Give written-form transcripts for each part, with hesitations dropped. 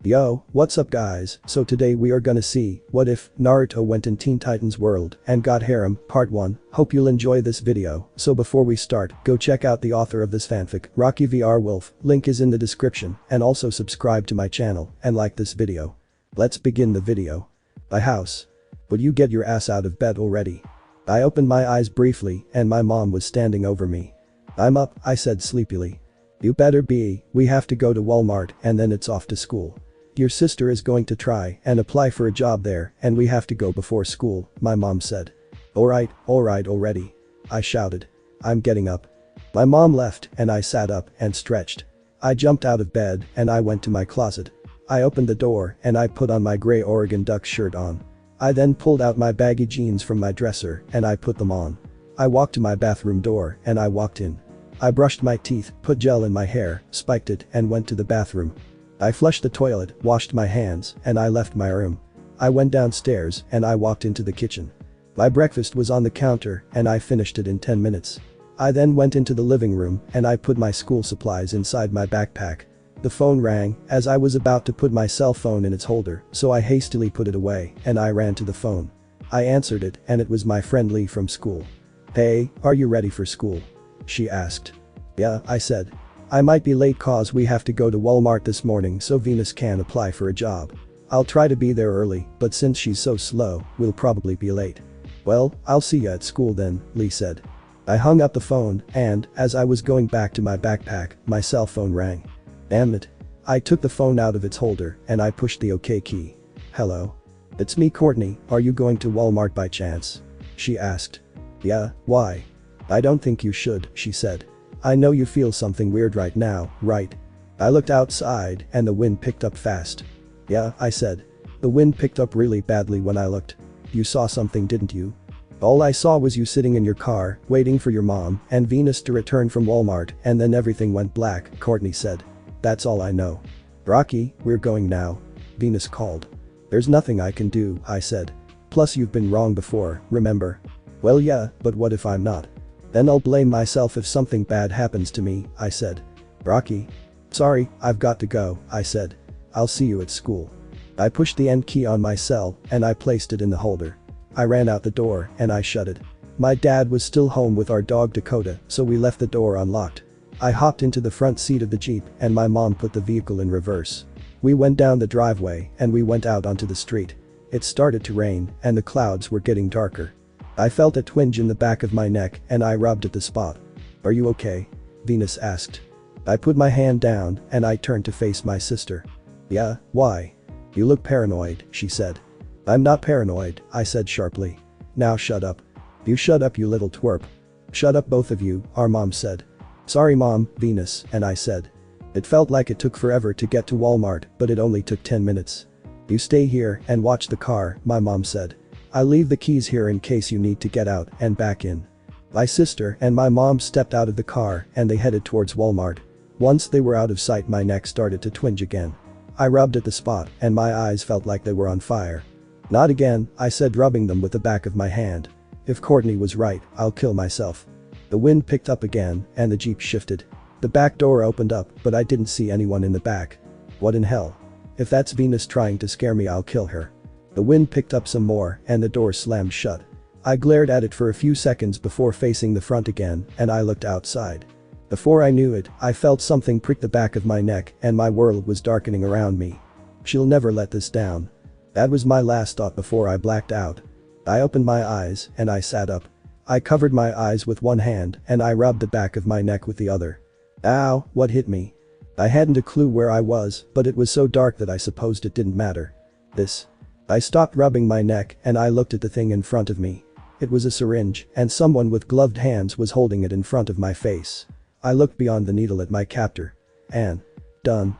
Yo, what's up guys, so today we are gonna see, what if, Naruto went in Teen Titans world and got harem, part 1, hope you'll enjoy this video, so before we start, go check out the author of this fanfic, RockyVRWolf, link is in the description, and also subscribe to my channel, and like this video. Let's begin the video. My house. Would you get your ass out of bed already? I opened my eyes briefly, and my mom was standing over me. I'm up, I said sleepily. You better be, we have to go to Walmart and then it's off to school. Your sister is going to try and apply for a job there and we have to go before school, my mom said. Alright already. I shouted. I'm getting up. My mom left and I sat up and stretched. I jumped out of bed and I went to my closet. I opened the door and I put on my gray Oregon Ducks shirt on. I then pulled out my baggy jeans from my dresser and I put them on. I walked to my bathroom door and I walked in. I brushed my teeth, put gel in my hair, spiked it and went to the bathroom. I flushed the toilet, washed my hands, and I left my room. I went downstairs and I walked into the kitchen. My breakfast was on the counter and I finished it in 10 minutes. I then went into the living room and I put my school supplies inside my backpack. The phone rang as I was about to put my cell phone in its holder, so I hastily put it away and I ran to the phone. I answered it and it was my friend Lee from school. Hey, are you ready for school? She asked. Yeah, I said. I might be late cause we have to go to Walmart this morning so Venus can apply for a job. I'll try to be there early, but since she's so slow, we'll probably be late. Well, I'll see ya at school then, Lee said. I hung up the phone and, as I was going back to my backpack, my cell phone rang. Damn it. I took the phone out of its holder and I pushed the OK key. Hello? It's me Courtney, are you going to Walmart by chance? She asked. Yeah, why? I don't think you should, she said. I know you feel something weird right now, right? I looked outside and the wind picked up fast. Yeah, I said. The wind picked up really badly when I looked. You saw something didn't you? All I saw was you sitting in your car, waiting for your mom and Venus to return from Walmart and then everything went black, Courtney said. That's all I know. Rocky, we're going now. Venus called. There's nothing I can do, I said. Plus you've been wrong before, remember? Well yeah, but what if I'm not? Then I'll blame myself if something bad happens to me, I said. Rocky? Sorry, I've got to go, I said. I'll see you at school. I pushed the end key on my cell and I placed it in the holder. I ran out the door and I shut it. My dad was still home with our dog Dakota, so we left the door unlocked. I hopped into the front seat of the Jeep and my mom put the vehicle in reverse. We went down the driveway and we went out onto the street. It started to rain and the clouds were getting darker. I felt a twinge in the back of my neck and I rubbed at the spot. Are you okay? Venus asked. I put my hand down and I turned to face my sister. Yeah, why? You look paranoid, she said. I'm not paranoid, I said sharply. Now shut up. You shut up you little twerp. Shut up both of you, our mom said. Sorry mom, Venus, and I said. It felt like it took forever to get to Walmart, but it only took 10 minutes. You stay here and watch the car, my mom said. I'll leave the keys here in case you need to get out and back in. My sister and my mom stepped out of the car and they headed towards Walmart. Once they were out of sight my neck started to twinge again. I rubbed at the spot and my eyes felt like they were on fire. Not again, I said rubbing them with the back of my hand. If Courtney was right, I'll kill myself. The wind picked up again and the Jeep shifted. The back door opened up but I didn't see anyone in the back. What in hell? If that's Venus trying to scare me I'll kill her. The wind picked up some more and the door slammed shut. I glared at it for a few seconds before facing the front again and I looked outside. Before I knew it, I felt something prick the back of my neck and my world was darkening around me. She'll never let this down. That was my last thought before I blacked out. I opened my eyes and I sat up. I covered my eyes with one hand and I rubbed the back of my neck with the other. Ow, what hit me? I hadn't a clue where I was, but it was so dark that I supposed it didn't matter. I stopped rubbing my neck and I looked at the thing in front of me. It was a syringe and someone with gloved hands was holding it in front of my face. I looked beyond the needle at my captor. And done.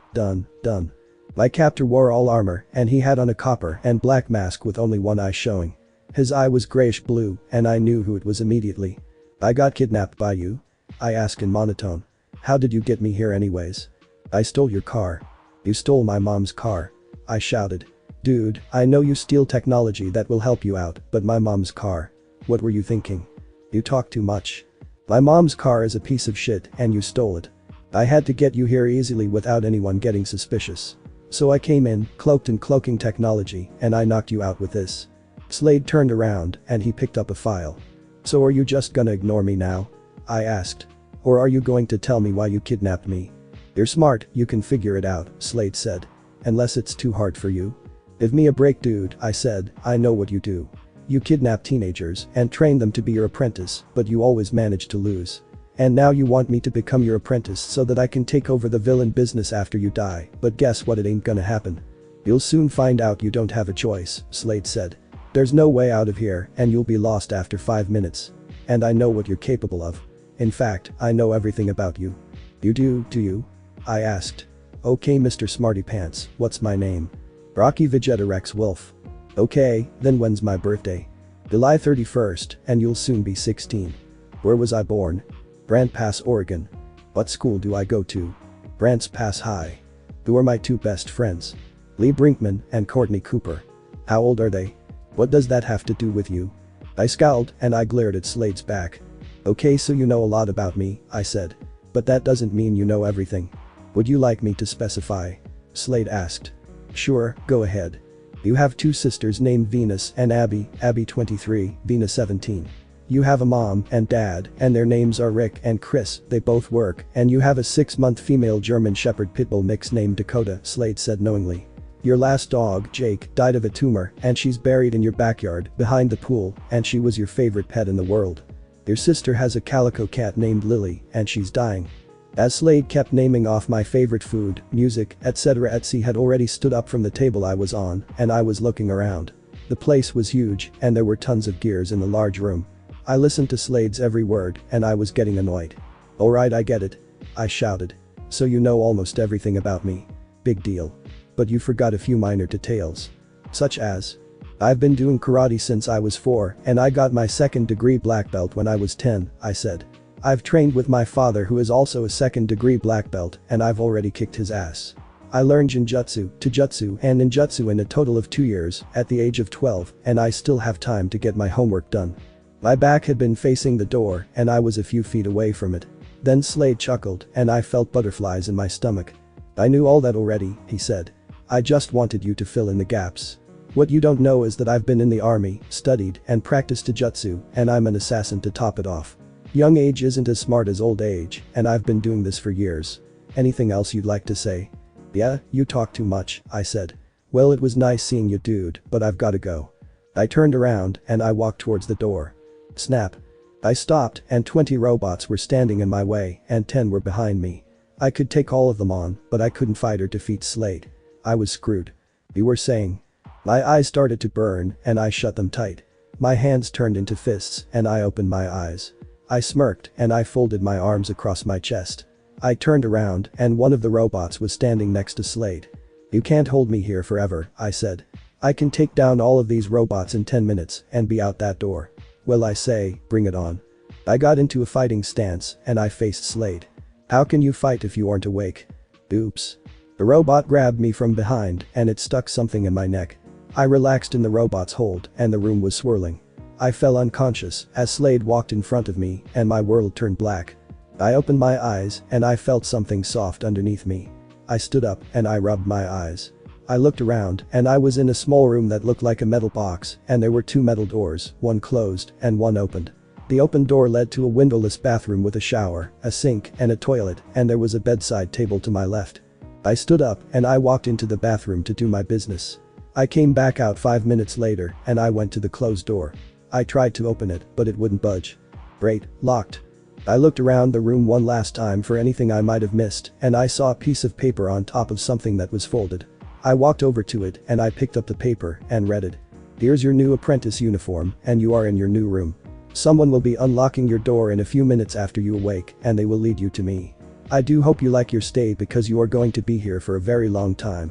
My captor wore all armor and he had on a copper and black mask with only one eye showing. His eye was grayish blue and I knew who it was immediately. I got kidnapped by you? I asked in monotone. How did you get me here anyways? I stole your car. You stole my mom's car. I shouted. Dude, I know you steal technology that will help you out, but my mom's car. What were you thinking? You talk too much. My mom's car is a piece of shit and you stole it. I had to get you here easily without anyone getting suspicious. So I came in, cloaked in cloaking technology, and I knocked you out with this. Slade turned around and he picked up a file. So are you just gonna ignore me now? I asked. Or are you going to tell me why you kidnapped me? You're smart, you can figure it out, Slade said. Unless it's too hard for you. Give me a break, dude, I said. I know what you do. You kidnap teenagers and train them to be your apprentice, but you always manage to lose. And now you want me to become your apprentice so that I can take over the villain business after you die, but guess what, it ain't gonna happen. You'll soon find out you don't have a choice, Slade said. There's no way out of here and you'll be lost after 5 minutes. And I know what you're capable of. In fact, I know everything about you. You do you? I asked. Okay, Mr. Smarty Pants, what's my name? RockyVRWolf. Okay, then when's my birthday? July 31st, and you'll soon be 16. Where was I born? Brant Pass, Oregon. What school do I go to? Brant's Pass High. Who are my 2 best friends? Lee Brinkman and Courtney Cooper. How old are they? What does that have to do with you? I scowled and I glared at Slade's back. Okay, so you know a lot about me, I said. But that doesn't mean you know everything. Would you like me to specify? Slade asked. Sure, go ahead. You have 2 sisters named Venus and Abby 23, Venus 17. You have a mom and dad, and their names are Rick and Chris, they both work, and you have a 6-month female German Shepherd Pitbull mix named Dakota, Slade said knowingly. Your last dog, Jake, died of a tumor, and she's buried in your backyard, behind the pool, and she was your favorite pet in the world. Your sister has a calico cat named Lily, and she's dying. As Slade kept naming off my favorite food, music, etc. Etsy had already stood up from the table I was on, and I was looking around. The place was huge, and there were tons of gears in the large room. I listened to Slade's every word, and I was getting annoyed. Alright, I get it. I shouted. So you know almost everything about me. Big deal. But you forgot a few minor details. Such as? I've been doing karate since I was 4, and I got my 2nd degree black belt when I was 10, I said. I've trained with my father who is also a 2nd degree black belt, and I've already kicked his ass. I learned Jinjutsu, Taijutsu, and Ninjutsu in a total of 2 years, at the age of 12, and I still have time to get my homework done. My back had been facing the door, and I was a few feet away from it. Then Slade chuckled, and I felt butterflies in my stomach. I knew all that already, he said. I just wanted you to fill in the gaps. What you don't know is that I've been in the army, studied, and practiced Taijutsu, and I'm an assassin to top it off. Young age isn't as smart as old age, and I've been doing this for years. Anything else you'd like to say? Yeah, you talk too much, I said. Well, it was nice seeing you, dude, but I've gotta go. I turned around and I walked towards the door. Snap. I stopped and 20 robots were standing in my way and 10 were behind me. I could take all of them on, but I couldn't fight or defeat Slade. I was screwed. You were saying? My eyes started to burn and I shut them tight. My hands turned into fists and I opened my eyes. I smirked and I folded my arms across my chest. I turned around and one of the robots was standing next to Slade. You can't hold me here forever, I said. I can take down all of these robots in 10 minutes and be out that door. Well, I say, bring it on. I got into a fighting stance and I faced Slade. How can you fight if you aren't awake? Oops. The robot grabbed me from behind and it stuck something in my neck. I relaxed in the robot's hold and the room was swirling. I fell unconscious as Slade walked in front of me and my world turned black. I opened my eyes and I felt something soft underneath me. I stood up and I rubbed my eyes. I looked around and I was in a small room that looked like a metal box and there were 2 metal doors, one closed and one opened. The open door led to a windowless bathroom with a shower, a sink and a toilet, and there was a bedside table to my left. I stood up and I walked into the bathroom to do my business. I came back out 5 minutes later and I went to the closed door. I tried to open it, but it wouldn't budge. Great, locked. I looked around the room one last time for anything I might have missed and I saw a piece of paper on top of something that was folded. I walked over to it and I picked up the paper and read it. Here's your new apprentice uniform and you are in your new room. Someone will be unlocking your door in a few minutes after you awake and they will lead you to me. I do hope you like your stay because you are going to be here for a very long time.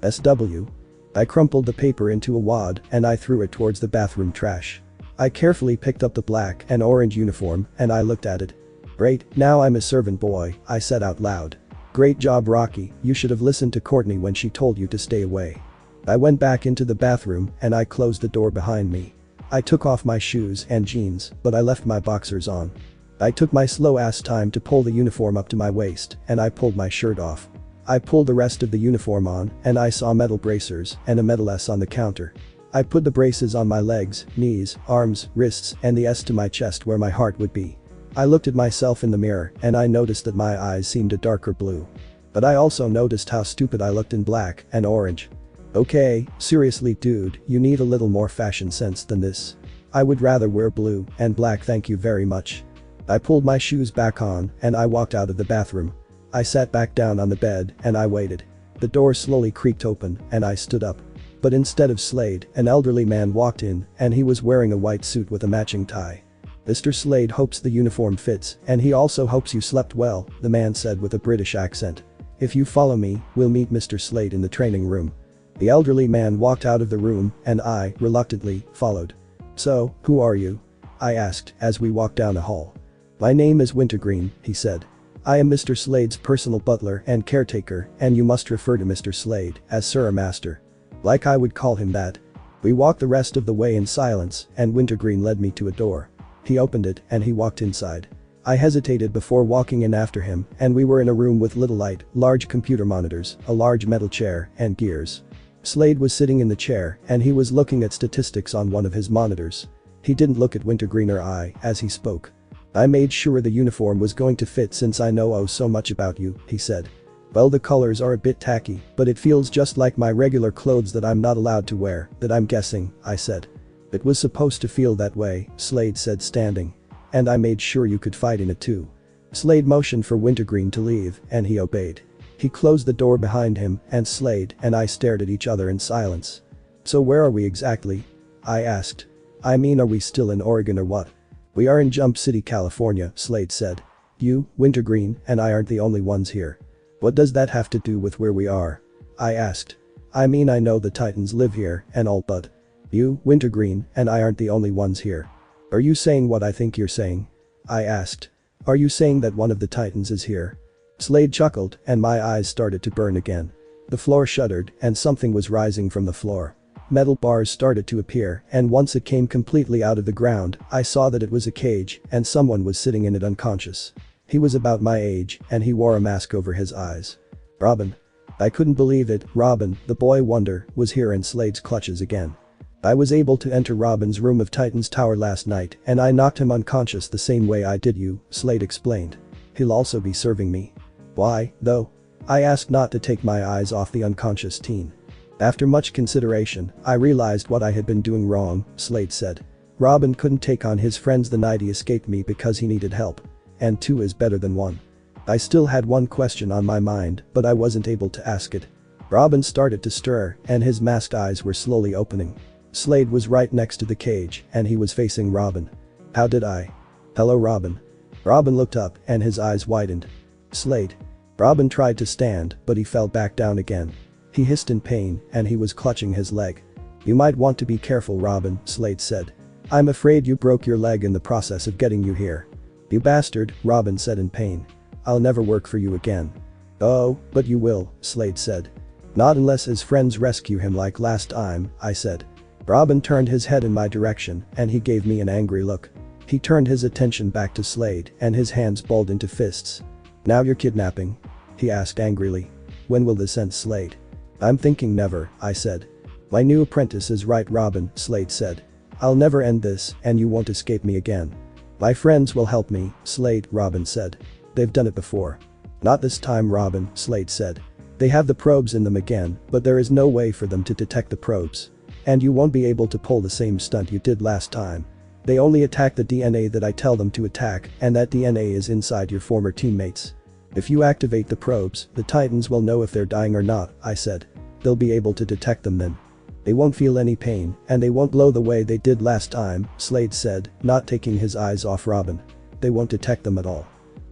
SW. I crumpled the paper into a wad and I threw it towards the bathroom trash. I carefully picked up the black and orange uniform and I looked at it. Great, now I'm a servant boy, I said out loud. Great job, Rocky, you should have listened to Courtney when she told you to stay away. I went back into the bathroom and I closed the door behind me. I took off my shoes and jeans, but I left my boxers on. I took my slow ass time to pull the uniform up to my waist and I pulled my shirt off. I pulled the rest of the uniform on and I saw metal bracers and a metal S on the counter. I put the braces on my legs, knees, arms, wrists and the S to my chest where my heart would be. I looked at myself in the mirror and I noticed that my eyes seemed a darker blue. But I also noticed how stupid I looked in black and orange. Okay, seriously dude, you need a little more fashion sense than this. I would rather wear blue and black, thank you very much. I pulled my shoes back on and I walked out of the bathroom. I sat back down on the bed and I waited. The door slowly creaked open and I stood up. But instead of Slade, an elderly man walked in and he was wearing a white suit with a matching tie. Mr. Slade hopes the uniform fits and he also hopes you slept well, the man said with a British accent. If you follow me, we'll meet Mr. Slade in the training room. The elderly man walked out of the room and I, reluctantly, followed. So, who are you? I asked as we walked down the hall. My name is Wintergreen, he said. I am Mr. Slade's personal butler and caretaker and you must refer to Mr. Slade as Sir or Master. Like I would call him that. We walked the rest of the way in silence and Wintergreen led me to a door. He opened it and he walked inside. I hesitated before walking in after him and we were in a room with little light, large computer monitors, a large metal chair and gears. Slade was sitting in the chair and he was looking at statistics on one of his monitors. He didn't look at Wintergreen or I as he spoke. I made sure the uniform was going to fit since I know oh so much about you, he said. Well, the colors are a bit tacky, but it feels just like my regular clothes that I'm not allowed to wear, that I'm guessing, I said. It was supposed to feel that way, Slade said standing. And I made sure you could fight in it too. Slade motioned for Wintergreen to leave and he obeyed. He closed the door behind him and Slade and I stared at each other in silence. So where are we exactly? I asked. I mean, are we still in Oregon or what? We are in Jump City, California, Slade said. You, Wintergreen, and I aren't the only ones here. What does that have to do with where we are? I asked. I mean, I know the Titans live here and all, but you, Wintergreen, and I aren't the only ones here. Are you saying what I think you're saying? I asked. Are you saying that one of the Titans is here? Slade chuckled and my eyes started to burn again. The floor shuddered and something was rising from the floor. Metal bars started to appear and once it came completely out of the ground, I saw that it was a cage and someone was sitting in it unconscious. He was about my age and he wore a mask over his eyes. Robin. I couldn't believe it, Robin, the boy wonder, was here in Slade's clutches again. I was able to enter Robin's room of Titan's Tower last night and I knocked him unconscious the same way I did you, Slade explained. He'll also be serving me. Why, though? I asked, not to take my eyes off the unconscious teen. After much consideration, I realized what I had been doing wrong, Slade said. Robin couldn't take on his friends the night he escaped me because he needed help. And 2 is better than 1. I still had one question on my mind, but I wasn't able to ask it. Robin started to stir and his masked eyes were slowly opening. Slade was right next to the cage and he was facing Robin. How did I? Hello, Robin. Robin looked up and his eyes widened. Slade. Robin tried to stand, but he fell back down again. He hissed in pain and he was clutching his leg. You might want to be careful, Robin, Slade said. I'm afraid you broke your leg in the process of getting you here. You bastard, Robin said in pain. I'll never work for you again. Oh, but you will, Slade said. Not unless his friends rescue him like last time, I said. Robin turned his head in my direction and he gave me an angry look. He turned his attention back to Slade and his hands balled into fists. Now you're kidnapping? He asked angrily. When will this end, Slade? I'm thinking never, I said. My new apprentice is right, Robin, Slade said. I'll never end this and you won't escape me again. My friends will help me, Slade, Robin said. They've done it before. Not this time, Robin, Slade said. They have the probes in them again, but there is no way for them to detect the probes. And you won't be able to pull the same stunt you did last time. They only attack the DNA that I tell them to attack, and that DNA is inside your former teammates. If you activate the probes, the Titans will know if they're dying or not, I said. They'll be able to detect them then. They won't feel any pain, and they won't glow the way they did last time, Slade said, not taking his eyes off Robin. They won't detect them at all.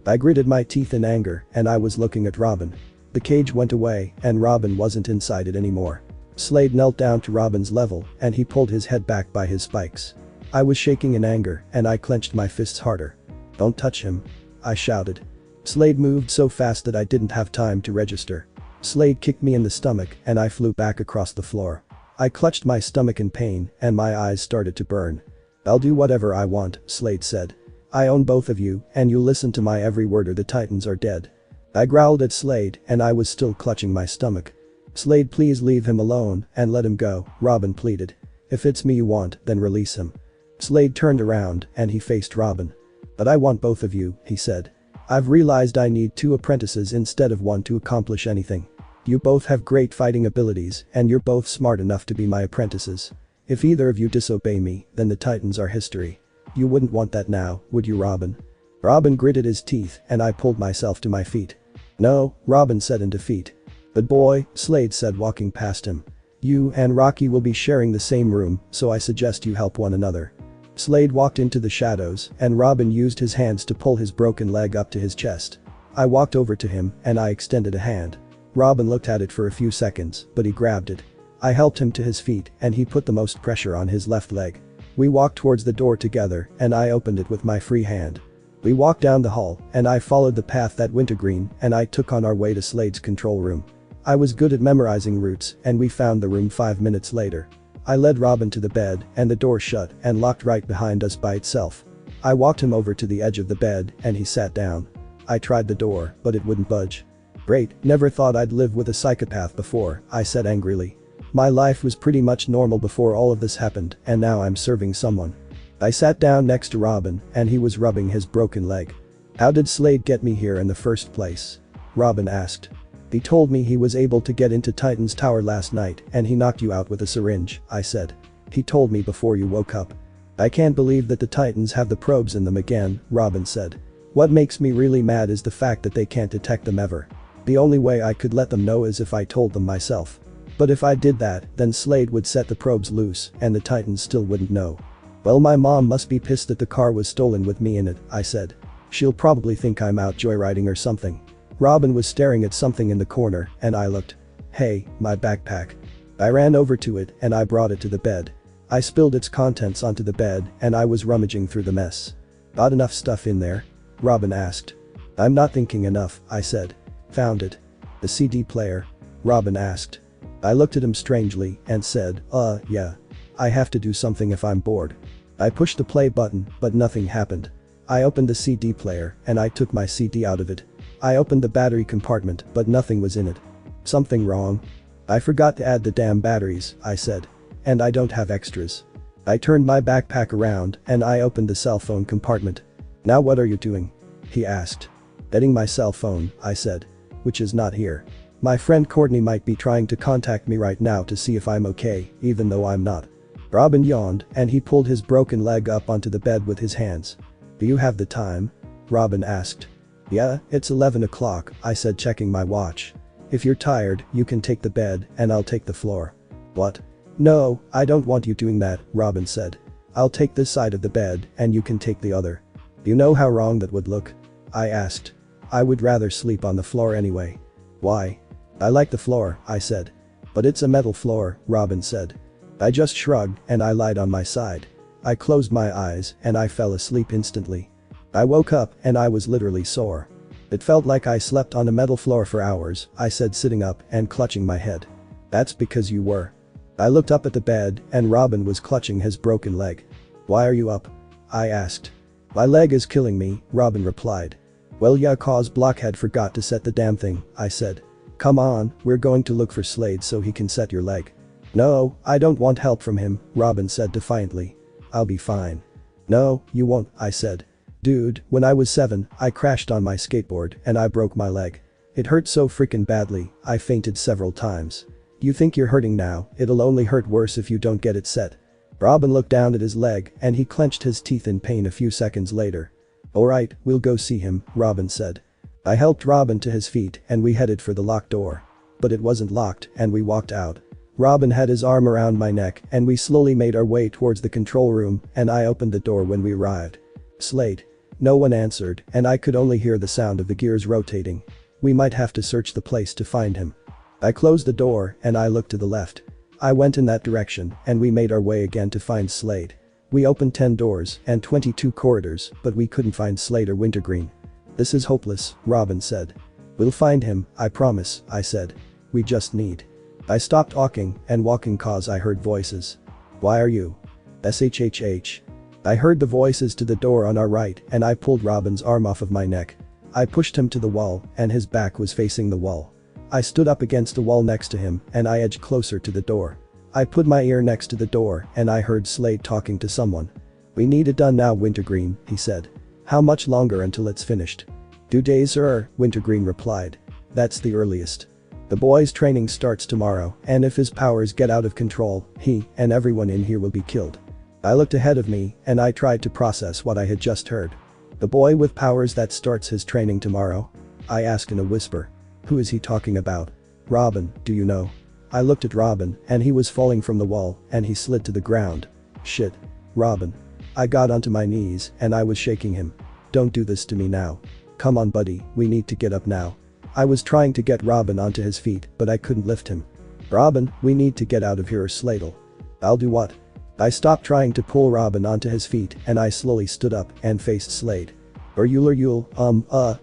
I gritted my teeth in anger, and I was looking at Robin. The cage went away, and Robin wasn't inside it anymore. Slade knelt down to Robin's level, and he pulled his head back by his spikes. I was shaking in anger, and I clenched my fists harder. Don't touch him. I shouted. Slade moved so fast that I didn't have time to register. Slade kicked me in the stomach, and I flew back across the floor. I clutched my stomach in pain, and my eyes started to burn. I'll do whatever I want, Slade said. I own both of you, and you listen to my every word or the Titans are dead. I growled at Slade and I was still clutching my stomach. "Slade, please leave him alone and let him go," Robin pleaded. "If it's me you want, then release him." Slade turned around and he faced Robin. "But I want both of you," he said. "I've realized I need 2 apprentices instead of 1 to accomplish anything. You both have great fighting abilities and you're both smart enough to be my apprentices. If either of you disobey me, then the Titans are history. You wouldn't want that now, would you, Robin?" Robin gritted his teeth and I pulled myself to my feet. "No," Robin said in defeat. "But boy," Slade said walking past him. "You and Rocky will be sharing the same room, so I suggest you help one another." Slade walked into the shadows and Robin used his hands to pull his broken leg up to his chest. I walked over to him and I extended a hand. Robin looked at it for a few seconds, but he grabbed it. I helped him to his feet and he put the most pressure on his left leg. We walked towards the door together and I opened it with my free hand. We walked down the hall and I followed the path that wintergreen and I took on our way to Slade's control room. I was good at memorizing routes and we found the room 5 minutes later. I led Robin to the bed and the door shut and locked right behind us by itself. I walked him over to the edge of the bed and he sat down. I tried the door, but it wouldn't budge. "Great, never thought I'd live with a psychopath before," I said angrily. "My life was pretty much normal before all of this happened and now I'm serving someone." I sat down next to Robin and he was rubbing his broken leg. "How did Slade get me here in the first place?" Robin asked. "He told me he was able to get into Titan's tower last night and he knocked you out with a syringe," I said. "He told me before you woke up." "I can't believe that the Titans have the probes in them again," Robin said. "What makes me really mad is the fact that they can't detect them ever. The only way I could let them know is if I told them myself. But if I did that, then Slade would set the probes loose and the Titans still wouldn't know." "Well, my mom must be pissed that the car was stolen with me in it," I said. "She'll probably think I'm out joyriding or something." Robin was staring at something in the corner and I looked. "Hey, my backpack." I ran over to it and I brought it to the bed. I spilled its contents onto the bed and I was rummaging through the mess. "Got enough stuff in there?" Robin asked. "I'm not thinking enough," I said. "Found it." "The CD player?" Robin asked. I looked at him strangely and said, yeah. I have to do something if I'm bored." I pushed the play button, but nothing happened. I opened the CD player and I took my CD out of it. I opened the battery compartment, but nothing was in it. "Something wrong?" "I forgot to add the damn batteries," I said. "And I don't have extras." I turned my backpack around and I opened the cell phone compartment. "Now what are you doing?" he asked. "Getting my cell phone," I said. "Which is not here. My friend Courtney might be trying to contact me right now to see if I'm okay, even though I'm not." Robin yawned and he pulled his broken leg up onto the bed with his hands. "Do you have the time?" Robin asked. "Yeah, it's 11 o'clock, I said, checking my watch. "If you're tired, you can take the bed and I'll take the floor." "What?" "No, I don't want you doing that," Robin said. "I'll take this side of the bed and you can take the other." "Do you know how wrong that would look?" I asked. "I would rather sleep on the floor anyway." "Why?" "I like the floor," I said. "But it's a metal floor," Robin said. I just shrugged and I lied on my side. I closed my eyes and I fell asleep instantly. I woke up and I was literally sore. "It felt like I slept on a metal floor for hours," I said, sitting up and clutching my head. "That's because you were." I looked up at the bed and Robin was clutching his broken leg. "Why are you up?" I asked. "My leg is killing me," Robin replied. "Well, yeah, cause Blockhead forgot to set the damn thing," I said. "Come on, we're going to look for Slade so he can set your leg." "No, I don't want help from him," Robin said defiantly. "I'll be fine." "No, you won't," I said. "Dude, when I was 7, I crashed on my skateboard and I broke my leg. It hurt so freaking badly, I fainted several times. You think you're hurting now, it'll only hurt worse if you don't get it set." Robin looked down at his leg and he clenched his teeth in pain a few seconds later. "Alright, we'll go see him," Robin said. I helped Robin to his feet and we headed for the locked door. But it wasn't locked and we walked out. Robin had his arm around my neck and we slowly made our way towards the control room and I opened the door when we arrived. "Slade." No one answered and I could only hear the sound of the gears rotating. We might have to search the place to find him. I closed the door and I looked to the left. I went in that direction and we made our way again to find Slade. We opened 10 doors and 22 corridors, but we couldn't find Slade or Wintergreen. "This is hopeless," Robin said. "We'll find him, I promise," I said. "We just need." I stopped talking and walking cause I heard voices. "Why are you?" "SHHH." I heard the voices to the door on our right and I pulled Robin's arm off of my neck. I pushed him to the wall and his back was facing the wall. I stood up against the wall next to him and I edged closer to the door. I put my ear next to the door and I heard Slade talking to someone. "We need it done now, Wintergreen," he said. "How much longer until it's finished?" "2 days, sir," Wintergreen replied. "That's the earliest. The boy's training starts tomorrow, and if his powers get out of control, he and everyone in here will be killed." I looked ahead of me and I tried to process what I had just heard. "The boy with powers that starts his training tomorrow?" I asked in a whisper. "Who is he talking about?" "Robin, do you know?" I looked at Robin and he was falling from the wall and he slid to the ground. "Shit. Robin." I got onto my knees and I was shaking him. "Don't do this to me now. Come on, buddy, we need to get up now." I was trying to get Robin onto his feet but I couldn't lift him. "Robin, we need to get out of here or Slade'll." "I'll do what?" I stopped trying to pull Robin onto his feet and I slowly stood up and faced Slade. Or you'll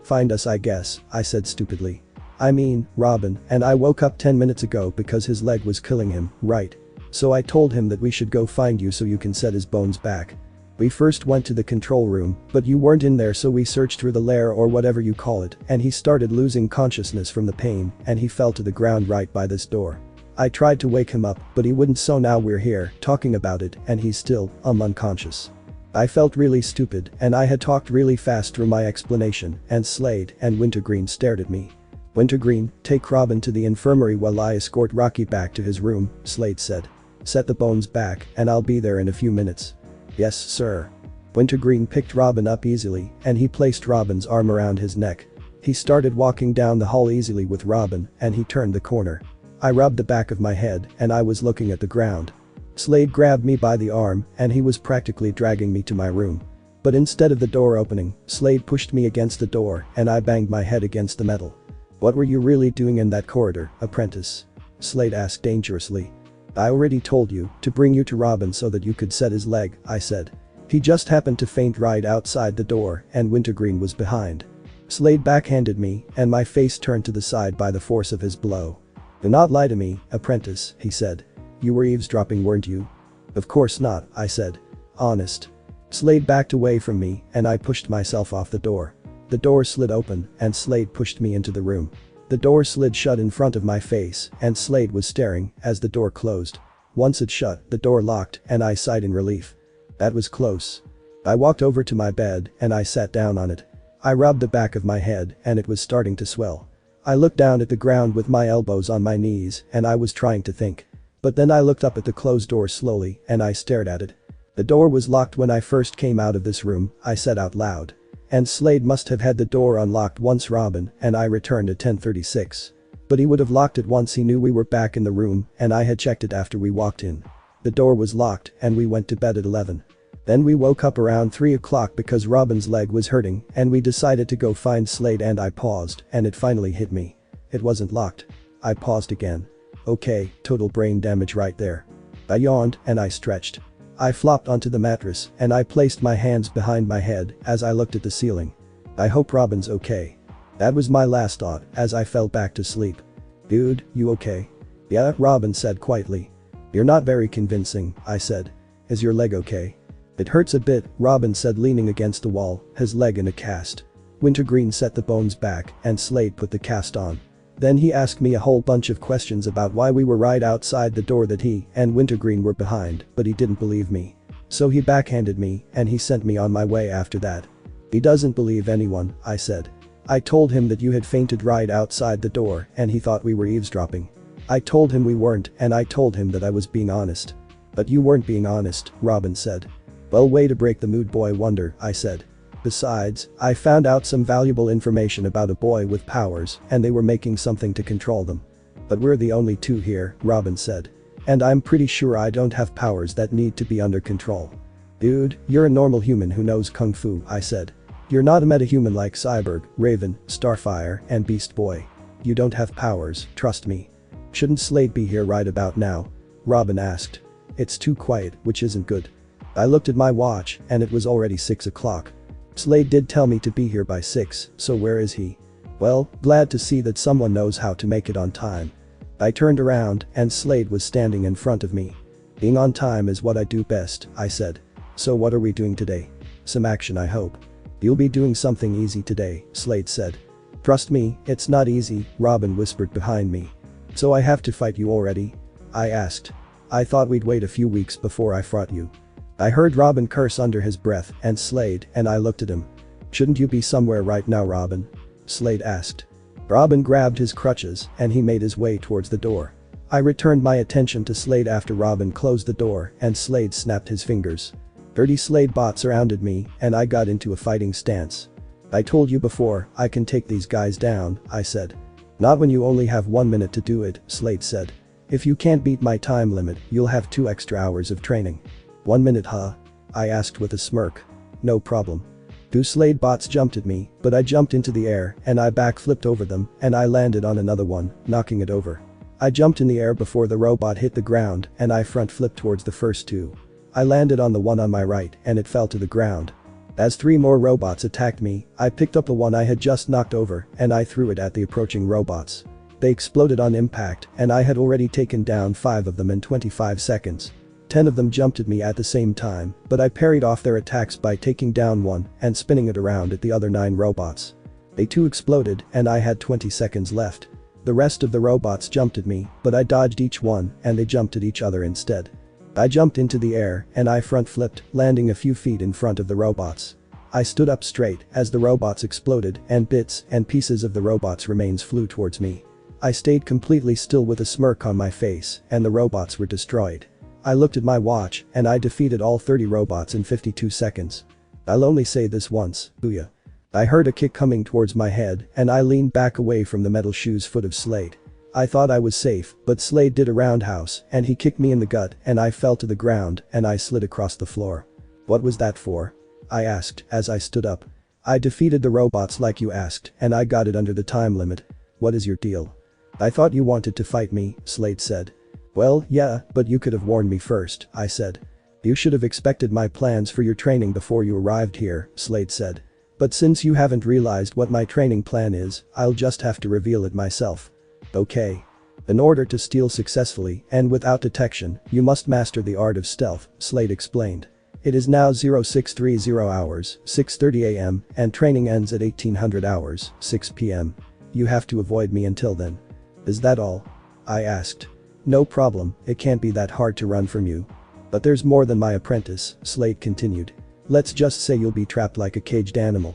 find us, I guess," I said stupidly. "I mean, Robin, and I woke up 10 minutes ago because his leg was killing him, right? So I told him that we should go find you so you can set his bones back. We first went to the control room, but you weren't in there, so we searched through the lair or whatever you call it, and he started losing consciousness from the pain and he fell to the ground right by this door. I tried to wake him up but he wouldn't, so now we're here talking about it and he's still unconscious." I felt really stupid and I had talked really fast through my explanation and Slade and Wintergreen stared at me. "Wintergreen, take Robin to the infirmary while I escort Rocky back to his room," Slade said. "Set the bones back and I'll be there in a few minutes." "Yes, sir." Wintergreen picked Robin up easily and he placed Robin's arm around his neck. He started walking down the hall easily with Robin and he turned the corner. I rubbed the back of my head and I was looking at the ground. Slade grabbed me by the arm and he was practically dragging me to my room. But instead of the door opening, Slade pushed me against the door and I banged my head against the metal. "What were you really doing in that corridor, apprentice?" Slade asked dangerously. "I already told you to bring you to Robin so that you could set his leg," I said. "He just happened to faint right outside the door and Wintergreen was behind." Slade backhanded me and my face turned to the side by the force of his blow. "Do not lie to me, apprentice," he said. "You were eavesdropping, weren't you?" "Of course not," I said. "Honest." Slade backed away from me and I pushed myself off the door. The door slid open and Slade pushed me into the room. The door slid shut in front of my face and Slade was staring as the door closed. Once it shut, the door locked and I sighed in relief. That was close. I walked over to my bed and I sat down on it. I rubbed the back of my head and it was starting to swell. I looked down at the ground with my elbows on my knees and I was trying to think. But then I looked up at the closed door slowly and I stared at it. "The door was locked when I first came out of this room," I said out loud. "And Slade must have had the door unlocked once Robin and I returned at 10:36. But he would have locked it once he knew we were back in the room and I had checked it after we walked in. The door was locked and we went to bed at 11. Then we woke up around 3 o'clock because Robin's leg was hurting and we decided to go find Slade and I paused and it finally hit me. It wasn't locked." I paused again. "Okay, total brain damage right there." I yawned and I stretched. I flopped onto the mattress and I placed my hands behind my head as I looked at the ceiling. "I hope Robin's okay." That was my last thought as I fell back to sleep. "Dude, you okay?" "Yeah," Robin said quietly. "You're not very convincing," I said. "Is your leg okay?" "It hurts a bit," Robin said, leaning against the wall, his leg in a cast. Wintergreen set the bones back and Slade put the cast on. Then he asked me a whole bunch of questions about why we were right outside the door that he and Wintergreen were behind, but he didn't believe me. So he backhanded me and he sent me on my way after that. "He doesn't believe anyone," I said. "I told him that you had fainted right outside the door and he thought we were eavesdropping. I told him we weren't and I told him that I was being honest." "But you weren't being honest," Robin said. "Well, way to break the mood, boy wonder," I said. "Besides, I found out some valuable information about a boy with powers and they were making something to control them." "But we're the only two here," Robin said. "And I'm pretty sure I don't have powers that need to be under control." "Dude, you're a normal human who knows kung fu," I said. "You're not a metahuman like Cyborg, Raven, Starfire, and Beast Boy. You don't have powers, trust me." "Shouldn't Slade be here right about now?" Robin asked. "It's too quiet, which isn't good." I looked at my watch and it was already 6 o'clock. "Slade did tell me to be here by 6, so where is he?" "Well, glad to see that someone knows how to make it on time." I turned around and Slade was standing in front of me. "Being on time is what I do best," I said. "So what are we doing today? Some action, I hope." "You'll be doing something easy today," Slade said. "Trust me, it's not easy," Robin whispered behind me. "So I have to fight you already?" I asked. "I thought we'd wait a few weeks before I fought you." I heard Robin curse under his breath and Slade and I looked at him. "Shouldn't you be somewhere right now, Robin?" Slade asked. Robin grabbed his crutches and he made his way towards the door. I returned my attention to Slade after Robin closed the door and Slade snapped his fingers. 30 Slade bots surrounded me and I got into a fighting stance. "I told you before, I can take these guys down," I said. "Not when you only have 1 minute to do it," Slade said. "If you can't beat my time limit, you'll have 2 extra hours of training." 1 minute, huh? I asked with a smirk. "No problem." 2 Slade bots jumped at me, but I jumped into the air and I backflipped over them and I landed on another one, knocking it over. I jumped in the air before the robot hit the ground and I front flipped towards the first 2. I landed on the one on my right and it fell to the ground. As 3 more robots attacked me, I picked up the one I had just knocked over and I threw it at the approaching robots. They exploded on impact and I had already taken down 5 of them in 25 seconds. 10 of them jumped at me at the same time, but I parried off their attacks by taking down one and spinning it around at the other 9 robots. They too exploded and I had 20 seconds left. The rest of the robots jumped at me, but I dodged each one and they jumped at each other instead. I jumped into the air and I front flipped, landing a few feet in front of the robots. I stood up straight as the robots exploded and bits and pieces of the robots' remains flew towards me. I stayed completely still with a smirk on my face and the robots were destroyed. I looked at my watch and I defeated all 30 robots in 52 seconds. I'll only say this once, booyah. I heard a kick coming towards my head and I leaned back away from the metal shoes foot of Slade. I thought I was safe, but Slade did a roundhouse and he kicked me in the gut and I fell to the ground and I slid across the floor. "What was that for?" I asked as I stood up. "I defeated the robots like you asked and I got it under the time limit. What is your deal?" "I thought you wanted to fight me," Slade said. "Well, yeah, but you could have warned me first," I said. "You should have expected my plans for your training before you arrived here," Slade said. "But since you haven't realized what my training plan is, I'll just have to reveal it myself." "Okay. In order to steal successfully and without detection, you must master the art of stealth," Slade explained. "It is now 0630 hours, 6:30 AM, and training ends at 1800 hours, 6 PM. You have to avoid me until then." "Is that all?" I asked. "No problem, it can't be that hard to run from you." "But there's more than my apprentice," Slade continued. "Let's just say you'll be trapped like a caged animal."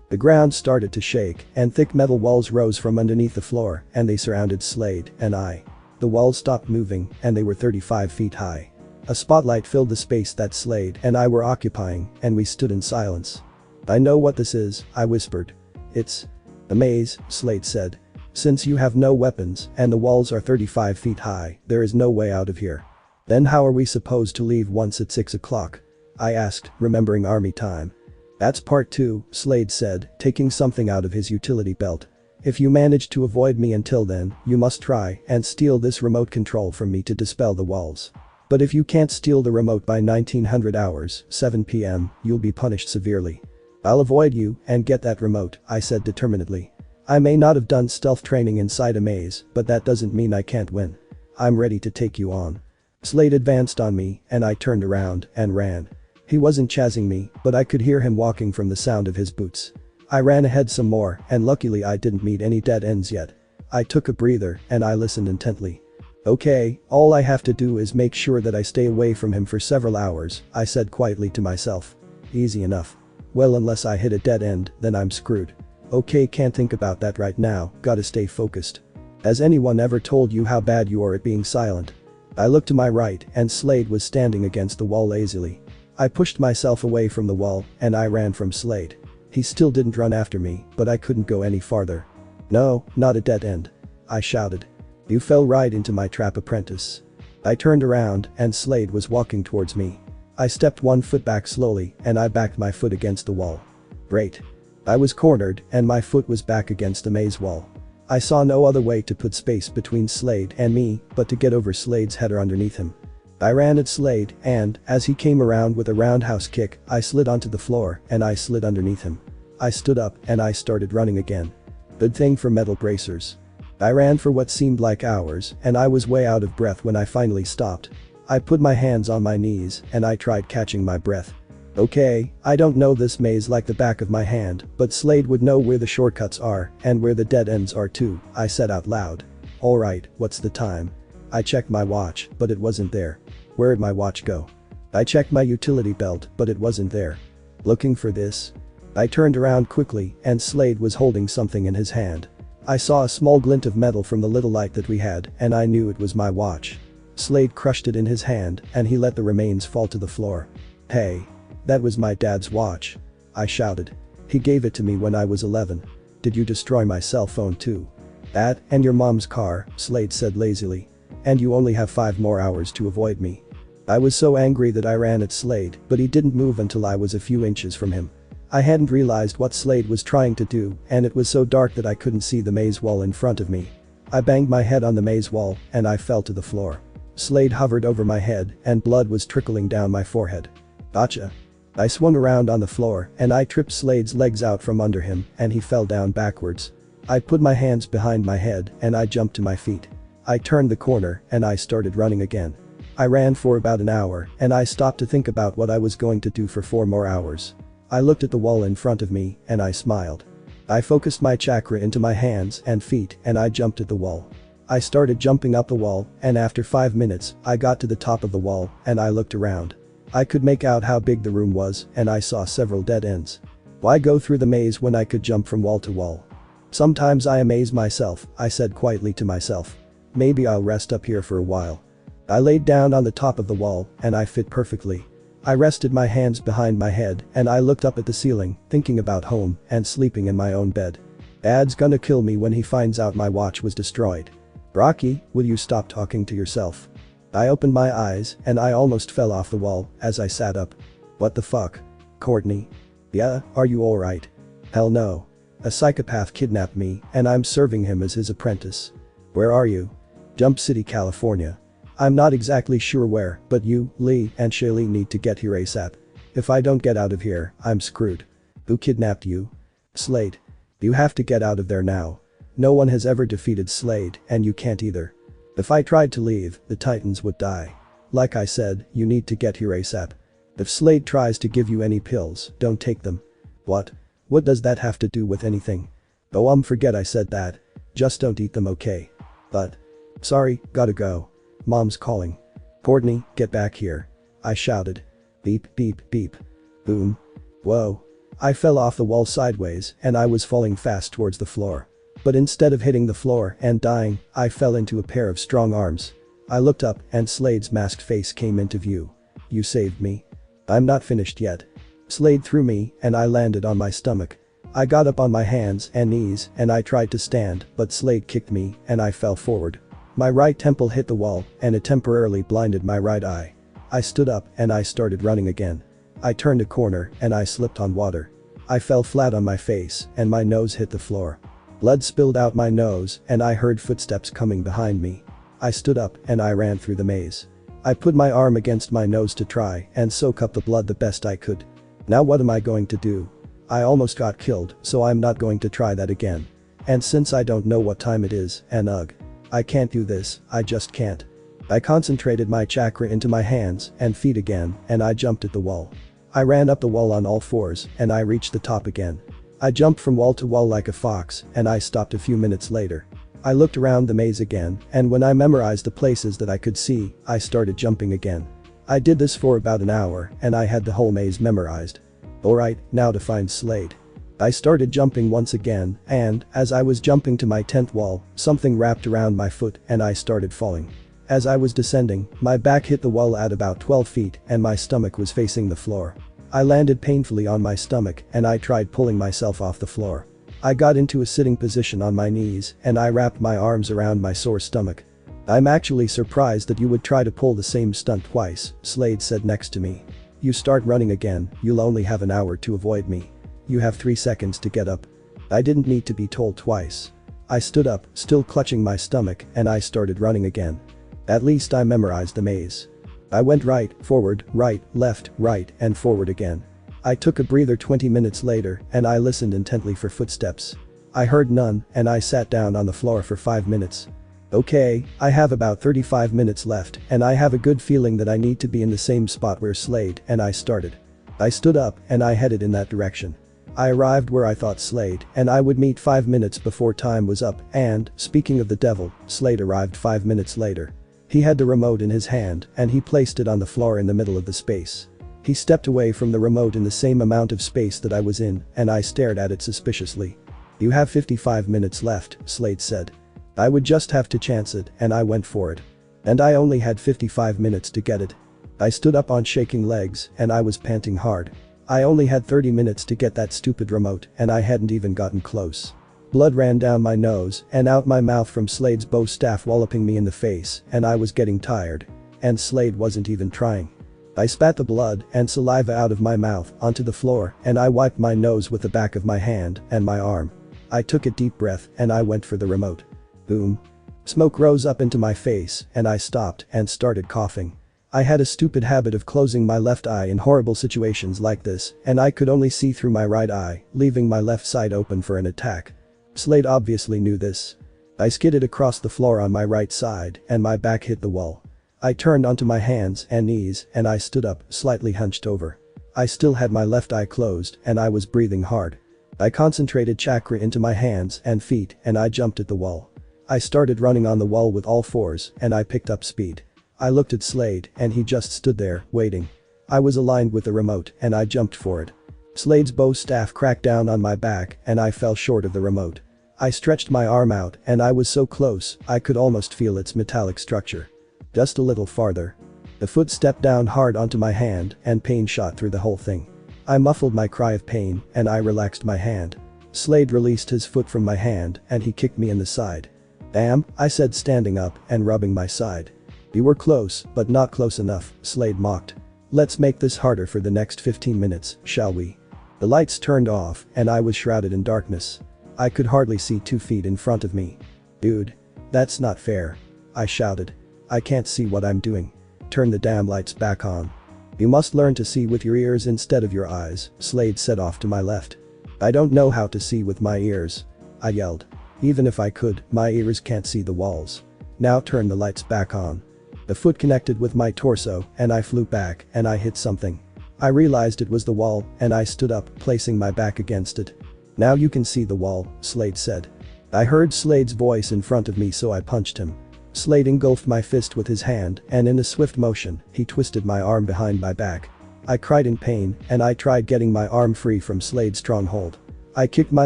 The ground started to shake and thick metal walls rose from underneath the floor and they surrounded Slade and I. The walls stopped moving and they were 35 feet high. A spotlight filled the space that Slade and I were occupying and we stood in silence. "I know what this is," I whispered. "It's a maze," Slade said. "Since you have no weapons and the walls are 35 feet high, there is no way out of here." "Then how are we supposed to leave once at 6 o'clock?" I asked, remembering army time. "That's part 2, Slade said, taking something out of his utility belt. "If you manage to avoid me until then, you must try and steal this remote control from me to dispel the walls. But if you can't steal the remote by 1900 hours, 7 PM, you'll be punished severely." "I'll avoid you and get that remote," I said determinedly. "I may not have done stealth training inside a maze, but that doesn't mean I can't win. I'm ready to take you on." Slade advanced on me and I turned around and ran. He wasn't chasing me, but I could hear him walking from the sound of his boots. I ran ahead some more and luckily I didn't meet any dead ends yet. I took a breather and I listened intently. "Okay, all I have to do is make sure that I stay away from him for several hours," I said quietly to myself. "Easy enough. Well, unless I hit a dead end, then I'm screwed. Okay, can't think about that right now, gotta stay focused." "Has anyone ever told you how bad you are at being silent?" I looked to my right and Slade was standing against the wall lazily. I pushed myself away from the wall and I ran from Slade. He still didn't run after me, but I couldn't go any farther. "No, not a dead end," I shouted. "You fell right into my trap, apprentice." I turned around and Slade was walking towards me. I stepped 1 foot back slowly and I backed my foot against the wall. Great. I was cornered and my foot was back against the maze wall. I saw no other way to put space between Slade and me but to get over Slade's head or underneath him. I ran at Slade and, as he came around with a roundhouse kick, I slid onto the floor and I slid underneath him. I stood up and I started running again. Good thing for metal bracers. I ran for what seemed like hours and I was way out of breath when I finally stopped. I put my hands on my knees and I tried catching my breath. Okay, I don't know this maze like the back of my hand, but Slade would know where the shortcuts are and where the dead ends are too, I said out loud. Alright, what's the time? I checked my watch, but it wasn't there. Where'd my watch go? I checked my utility belt, but it wasn't there. Looking for this? I turned around quickly, and Slade was holding something in his hand. I saw a small glint of metal from the little light that we had, and I knew it was my watch. Slade crushed it in his hand, and he let the remains fall to the floor. Hey. That was my dad's watch. I shouted. He gave it to me when I was 11. Did you destroy my cell phone too? That, and your mom's car, Slade said lazily. And you only have 5 more hours to avoid me. I was so angry that I ran at Slade, but he didn't move until I was a few inches from him. I hadn't realized what Slade was trying to do, and it was so dark that I couldn't see the maze wall in front of me. I banged my head on the maze wall, and I fell to the floor. Slade hovered over my head, and blood was trickling down my forehead. Gotcha. I swung around on the floor, and I tripped Slade's legs out from under him, and he fell down backwards. I put my hands behind my head, and I jumped to my feet. I turned the corner, and I started running again. I ran for about an hour, and I stopped to think about what I was going to do for 4 more hours. I looked at the wall in front of me, and I smiled. I focused my chakra into my hands and feet, and I jumped at the wall. I started jumping up the wall, and after 5 minutes, I got to the top of the wall, and I looked around. I could make out how big the room was, and I saw several dead ends. Why go through the maze when I could jump from wall to wall? Sometimes I amaze myself, I said quietly to myself. Maybe I'll rest up here for a while. I laid down on the top of the wall, and I fit perfectly. I rested my hands behind my head, and I looked up at the ceiling, thinking about home and sleeping in my own bed. Dad's gonna kill me when he finds out my watch was destroyed. Rocky, will you stop talking to yourself? I opened my eyes, and I almost fell off the wall as I sat up. What the fuck? Courtney? Yeah, are you alright? Hell no. A psychopath kidnapped me, and I'm serving him as his apprentice. Where are you? Jump City, California. I'm not exactly sure where, but you, Lee, and Shaylee need to get here ASAP. If I don't get out of here, I'm screwed. Who kidnapped you? Slade. You have to get out of there now. No one has ever defeated Slade, and you can't either. If I tried to leave, the Titans would die. Like I said, you need to get here ASAP. If Slade tries to give you any pills, don't take them. What? What does that have to do with anything? Oh, forget I said that. Just don't eat them, okay? But. Sorry, gotta go. Mom's calling. Courtney, get back here. I shouted. Beep, beep, beep. Boom. Whoa. I fell off the wall sideways, and I was falling fast towards the floor. But instead of hitting the floor and dying, I fell into a pair of strong arms. I looked up, and Slade's masked face came into view. You saved me. I'm not finished yet. Slade threw me, and I landed on my stomach. I got up on my hands and knees, and I tried to stand, but Slade kicked me, and I fell forward. My right temple hit the wall, and it temporarily blinded my right eye. I stood up, and I started running again. I turned a corner, and I slipped on water. I fell flat on my face, and my nose hit the floor. Blood spilled out my nose, and I heard footsteps coming behind me. I stood up, and I ran through the maze. I put my arm against my nose to try and soak up the blood the best I could. Now what am I going to do? I almost got killed, so I'm not going to try that again. And since I don't know what time it is, and ugh. I can't do this, I just can't. I concentrated my chakra into my hands and feet again, and I jumped at the wall. I ran up the wall on all fours, and I reached the top again. I jumped from wall to wall like a fox, and I stopped a few minutes later. I looked around the maze again, and when I memorized the places that I could see, I started jumping again. I did this for about an hour, and I had the whole maze memorized. Alright, now to find Slade. I started jumping once again, and, as I was jumping to my 10th wall, something wrapped around my foot and I started falling. As I was descending, my back hit the wall at about 12 feet and my stomach was facing the floor. I landed painfully on my stomach and I tried pulling myself off the floor. I got into a sitting position on my knees and I wrapped my arms around my sore stomach. I'm actually surprised that you would try to pull the same stunt twice, Slade said next to me. You start running again, you'll only have an hour to avoid me. You have 3 seconds to get up. I didn't need to be told twice. I stood up, still clutching my stomach, and I started running again. At least I memorized the maze. I went right, forward, right, left, right, and forward again. I took a breather 20 minutes later, and I listened intently for footsteps. I heard none, and I sat down on the floor for 5 minutes. Okay, I have about 35 minutes left, and I have a good feeling that I need to be in the same spot where Slade and I started. I stood up and I headed in that direction. I arrived where I thought Slade and I would meet 5 minutes before time was up and, speaking of the devil, Slade arrived 5 minutes later. He had the remote in his hand and he placed it on the floor in the middle of the space. He stepped away from the remote in the same amount of space that I was in and I stared at it suspiciously. "You have 55 minutes left," Slade said. I would just have to chance it and I went for it. And I only had 55 minutes to get it. I stood up on shaking legs and I was panting hard. I only had 30 minutes to get that stupid remote and I hadn't even gotten close. Blood ran down my nose and out my mouth from Slade's bow staff walloping me in the face and I was getting tired. And Slade wasn't even trying. I spat the blood and saliva out of my mouth onto the floor and I wiped my nose with the back of my hand and my arm. I took a deep breath and I went for the remote. Boom. Smoke rose up into my face and I stopped and started coughing. I had a stupid habit of closing my left eye in horrible situations like this and I could only see through my right eye, leaving my left side open for an attack. Slade obviously knew this. I skidded across the floor on my right side and my back hit the wall. I turned onto my hands and knees and I stood up, slightly hunched over. I still had my left eye closed and I was breathing hard. I concentrated chakra into my hands and feet and I jumped at the wall. I started running on the wall with all fours and I picked up speed. I looked at Slade and he just stood there, waiting. I was aligned with the remote and I jumped for it. Slade's bow staff cracked down on my back and I fell short of the remote. I stretched my arm out and I was so close I could almost feel its metallic structure. Just a little farther. The foot stepped down hard onto my hand and pain shot through the whole thing. I muffled my cry of pain and I relaxed my hand. Slade released his foot from my hand and he kicked me in the side. "Damn," I said standing up and rubbing my side. "You were close, but not close enough," Slade mocked. "Let's make this harder for the next 15 minutes, shall we?" The lights turned off and I was shrouded in darkness. I could hardly see 2 feet in front of me. "Dude. That's not fair," I shouted. "I can't see what I'm doing. Turn the damn lights back on." "You must learn to see with your ears instead of your eyes," Slade said off to my left. "I don't know how to see with my ears," I yelled. "Even if I could, my ears can't see the walls. Now turn the lights back on." The foot connected with my torso and I flew back and I hit something. I realized it was the wall and I stood up, placing my back against it. "Now you can see the wall," Slade said. I heard Slade's voice in front of me so I punched him. Slade engulfed my fist with his hand and in a swift motion, he twisted my arm behind my back. I cried in pain and I tried getting my arm free from Slade's strong hold. I kicked my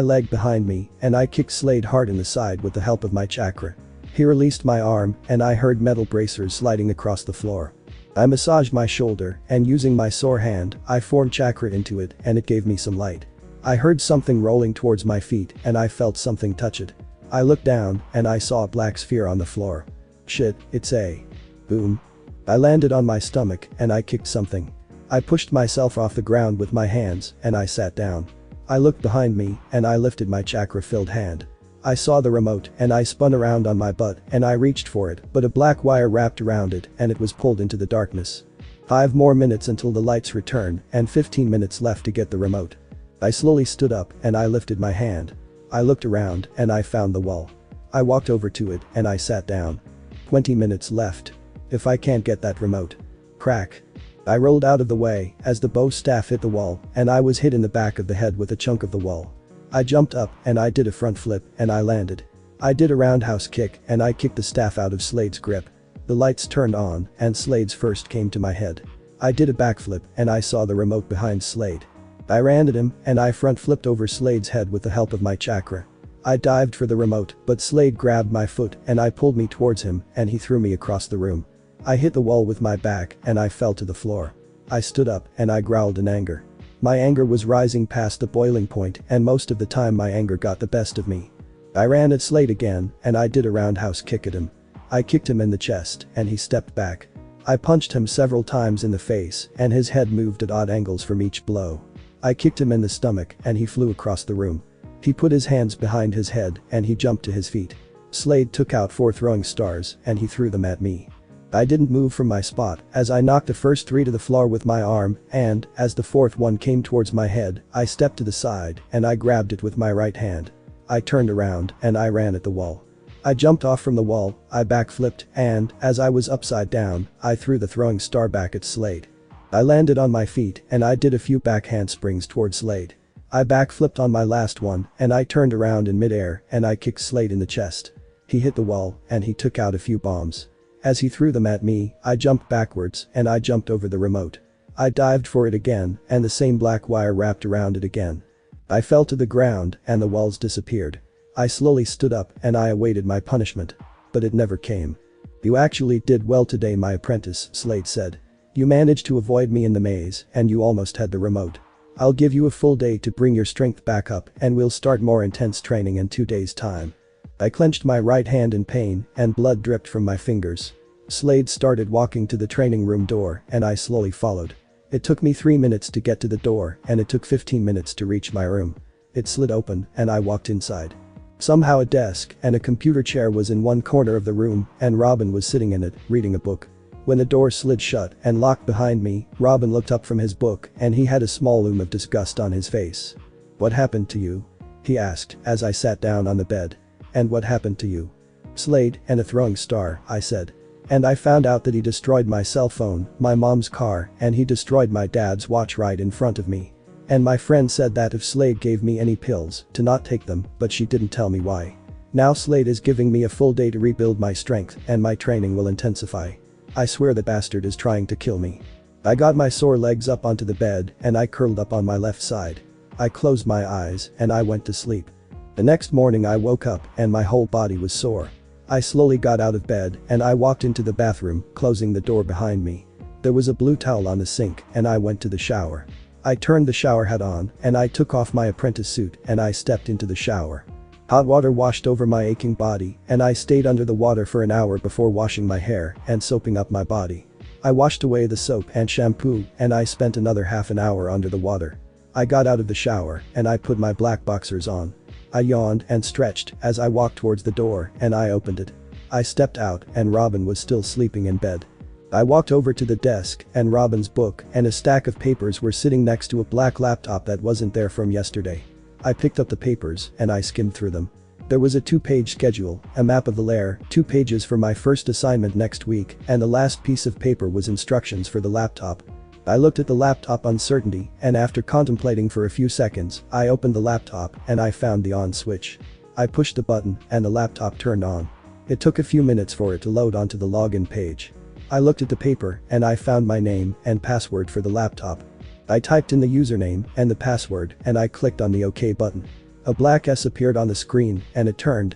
leg behind me and I kicked Slade hard in the side with the help of my chakra. He released my arm and I heard metal bracers sliding across the floor. I massaged my shoulder and using my sore hand, I formed chakra into it and it gave me some light. I heard something rolling towards my feet and I felt something touch it. I looked down and I saw a black sphere on the floor. Shit, it's a. Boom. I landed on my stomach and I kicked something. I pushed myself off the ground with my hands and I sat down. I looked behind me and I lifted my chakra-filled hand. I saw the remote and I spun around on my butt and I reached for it, but a black wire wrapped around it and it was pulled into the darkness. 5 more minutes until the lights return and 15 minutes left to get the remote. I slowly stood up and I lifted my hand. I looked around and I found the wall. I walked over to it and I sat down. 20 minutes left. If I can't get that remote. Crack. I rolled out of the way as the bow staff hit the wall and I was hit in the back of the head with a chunk of the wall. I jumped up and I did a front flip and I landed. I did a roundhouse kick and I kicked the staff out of Slade's grip. The lights turned on and Slade's first came to my head. I did a backflip and I saw the remote behind Slade. I ran at him and I front flipped over Slade's head with the help of my chakra. I dived for the remote but Slade grabbed my foot and I pulled me towards him and he threw me across the room. I hit the wall with my back and I fell to the floor. I stood up and I growled in anger. My anger was rising past the boiling point and most of the time my anger got the best of me. I ran at Slade again and I did a roundhouse kick at him. I kicked him in the chest and he stepped back. I punched him several times in the face and his head moved at odd angles from each blow. I kicked him in the stomach and he flew across the room. He put his hands behind his head and he jumped to his feet. Slade took out 4 throwing stars and he threw them at me. I didn't move from my spot as I knocked the first 3 to the floor with my arm and, as the 4th one came towards my head, I stepped to the side and I grabbed it with my right hand. I turned around and I ran at the wall. I jumped off from the wall, I backflipped and, as I was upside down, I threw the throwing star back at Slade. I landed on my feet and I did a few back handsprings towards Slade. I backflipped on my last one and I turned around in midair and I kicked Slade in the chest. He hit the wall and he took out a few bombs. As he threw them at me, I jumped backwards and I jumped over the remote. I dived for it again and the same black wire wrapped around it again. I fell to the ground and the walls disappeared. I slowly stood up and I awaited my punishment. But it never came. "You actually did well today, my apprentice," Slade said. "You managed to avoid me in the maze and you almost had the remote. I'll give you a full day to bring your strength back up and we'll start more intense training in 2 days' time." I clenched my right hand in pain and blood dripped from my fingers. Slade started walking to the training room door and I slowly followed. It took me 3 minutes to get to the door and it took 15 minutes to reach my room. It slid open and I walked inside. Somehow a desk and a computer chair was in one corner of the room and Robin was sitting in it, reading a book. When the door slid shut and locked behind me, Robin looked up from his book and he had a small loom of disgust on his face. "What happened to you?" he asked as I sat down on the bed. "And what happened to you?" "Slade and a throwing star," I said. "And I found out that he destroyed my cell phone, my mom's car, and he destroyed my dad's watch right in front of me. And my friend said that if Slade gave me any pills, to not take them, but she didn't tell me why. Now Slade is giving me a full day to rebuild my strength and my training will intensify. I swear the bastard is trying to kill me." I got my sore legs up onto the bed and I curled up on my left side. I closed my eyes and I went to sleep. The next morning I woke up and my whole body was sore. I slowly got out of bed and I walked into the bathroom, closing the door behind me. There was a blue towel on the sink and I went to the shower. I turned the shower head on and I took off my apprentice suit and I stepped into the shower. Hot water washed over my aching body and I stayed under the water for an hour before washing my hair and soaping up my body. I washed away the soap and shampoo and I spent another half an hour under the water. I got out of the shower and I put my black boxers on. I yawned and stretched as I walked towards the door and I opened it. I stepped out and Robin was still sleeping in bed. I walked over to the desk and Robin's book and a stack of papers were sitting next to a black laptop that wasn't there from yesterday. I picked up the papers and I skimmed through them. There was a 2-page schedule, a map of the lair, 2 pages for my first assignment next week, and the last piece of paper was instructions for the laptop. I looked at the laptop uncertainty and after contemplating for a few seconds, I opened the laptop and I found the on switch. I pushed the button and the laptop turned on. It took a few minutes for it to load onto the login page. I looked at the paper and I found my name and password for the laptop. I typed in the username and the password and I clicked on the OK button. A black S appeared on the screen and it turned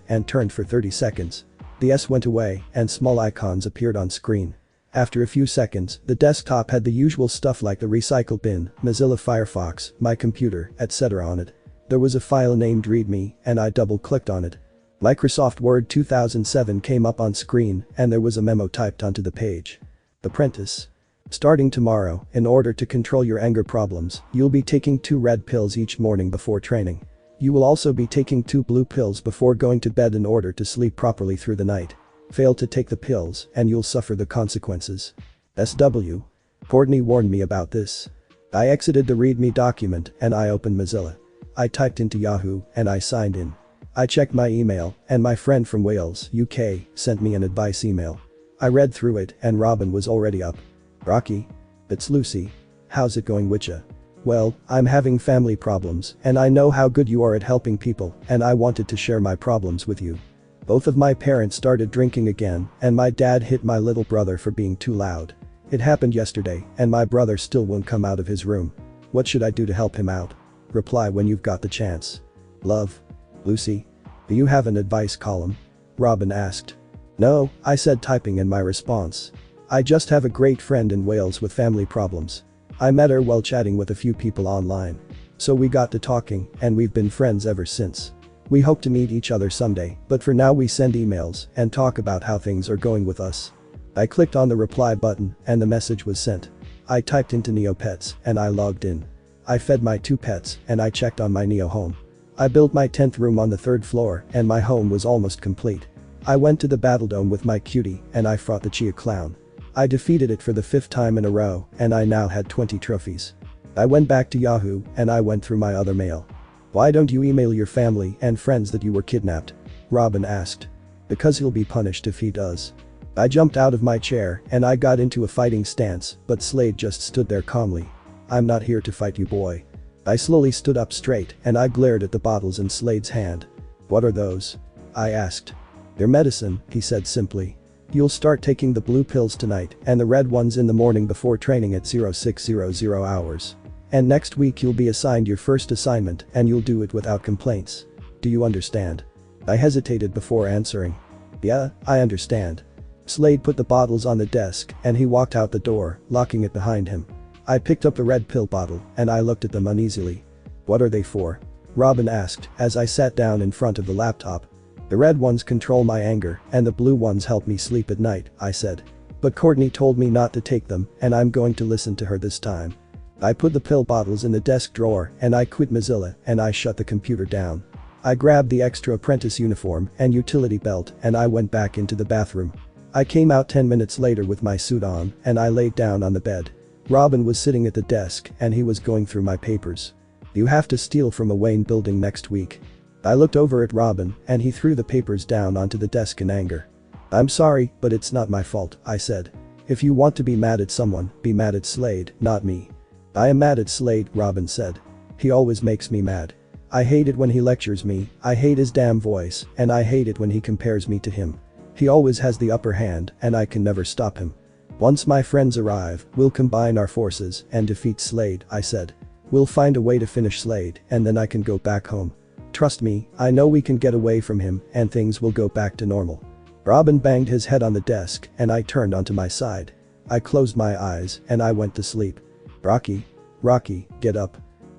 for 30 seconds. The S went away and small icons appeared on screen. After a few seconds, the desktop had the usual stuff like the recycle bin, Mozilla Firefox, my computer, etc. on it. There was a file named README and I double-clicked on it. Microsoft Word 2007 came up on screen and there was a memo typed onto the page. "Apprentice. Starting tomorrow, in order to control your anger problems, you'll be taking 2 red pills each morning before training. You will also be taking 2 blue pills before going to bed in order to sleep properly through the night. Fail to take the pills and you'll suffer the consequences. SW. Courtney warned me about this." I exited the README document and I opened Mozilla. I typed into Yahoo and I signed in. I checked my email and my friend from Wales, UK, sent me an advice email. I read through it and Robin was already up. "Rocky. It's Lucy. How's it going with ya?" "Well, I'm having family problems and I know how good you are at helping people and I wanted to share my problems with you. Both of my parents started drinking again and my dad hit my little brother for being too loud. It happened yesterday and my brother still won't come out of his room. What should I do to help him out? Reply when you've got the chance. Love. Lucy." "Do you have an advice column?" Robin asked. "No," I said, typing in my response. "I just have a great friend in Wales with family problems. I met her while chatting with a few people online. So we got to talking and we've been friends ever since. We hope to meet each other someday, but for now we send emails and talk about how things are going with us." I clicked on the reply button and the message was sent. I typed into Neopets and I logged in. I fed my 2 pets and I checked on my Neo home. I built my 10th room on the 3rd floor and my home was almost complete. I went to the Battle Dome with my cutie and I fought the Chia clown. I defeated it for the 5th time in a row and I now had 20 trophies. I went back to Yahoo and I went through my other mail. "Why don't you email your family and friends that you were kidnapped?" Robin asked. "Because he'll be punished if he does." I jumped out of my chair and I got into a fighting stance, but Slade just stood there calmly. "I'm not here to fight you, boy." I slowly stood up straight and I glared at the bottles in Slade's hand. "What are those?" I asked. "They're medicine," he said simply. "You'll start taking the blue pills tonight and the red ones in the morning before training at 0600 hours. And next week you'll be assigned your first assignment and you'll do it without complaints. Do you understand?" I hesitated before answering. "Yeah, I understand." Slade put the bottles on the desk and he walked out the door, locking it behind him. I picked up the red pill bottle and I looked at them uneasily. "What are they for?" Robin asked as I sat down in front of the laptop. "The red ones control my anger and the blue ones help me sleep at night," I said. "But Courtney told me not to take them and I'm going to listen to her this time." I put the pill bottles in the desk drawer and I quit Mozilla and I shut the computer down. I grabbed the extra apprentice uniform and utility belt and I went back into the bathroom. I came out 10 minutes later with my suit on and I laid down on the bed. Robin was sitting at the desk and he was going through my papers. "You have to steal from a Wayne building next week." I looked over at Robin and he threw the papers down onto the desk in anger. "I'm sorry, but it's not my fault," I said. "If you want to be mad at someone, be mad at Slade, not me." "I am mad at Slade," Robin said. "He always makes me mad. I hate it when he lectures me, I hate his damn voice, and I hate it when he compares me to him. He always has the upper hand and I can never stop him. Once my friends arrive, we'll combine our forces and defeat Slade," I said. "We'll find a way to finish Slade and then I can go back home. Trust me, I know we can get away from him and things will go back to normal." Robin banged his head on the desk and I turned onto my side. I closed my eyes and I went to sleep. Rocky, get up."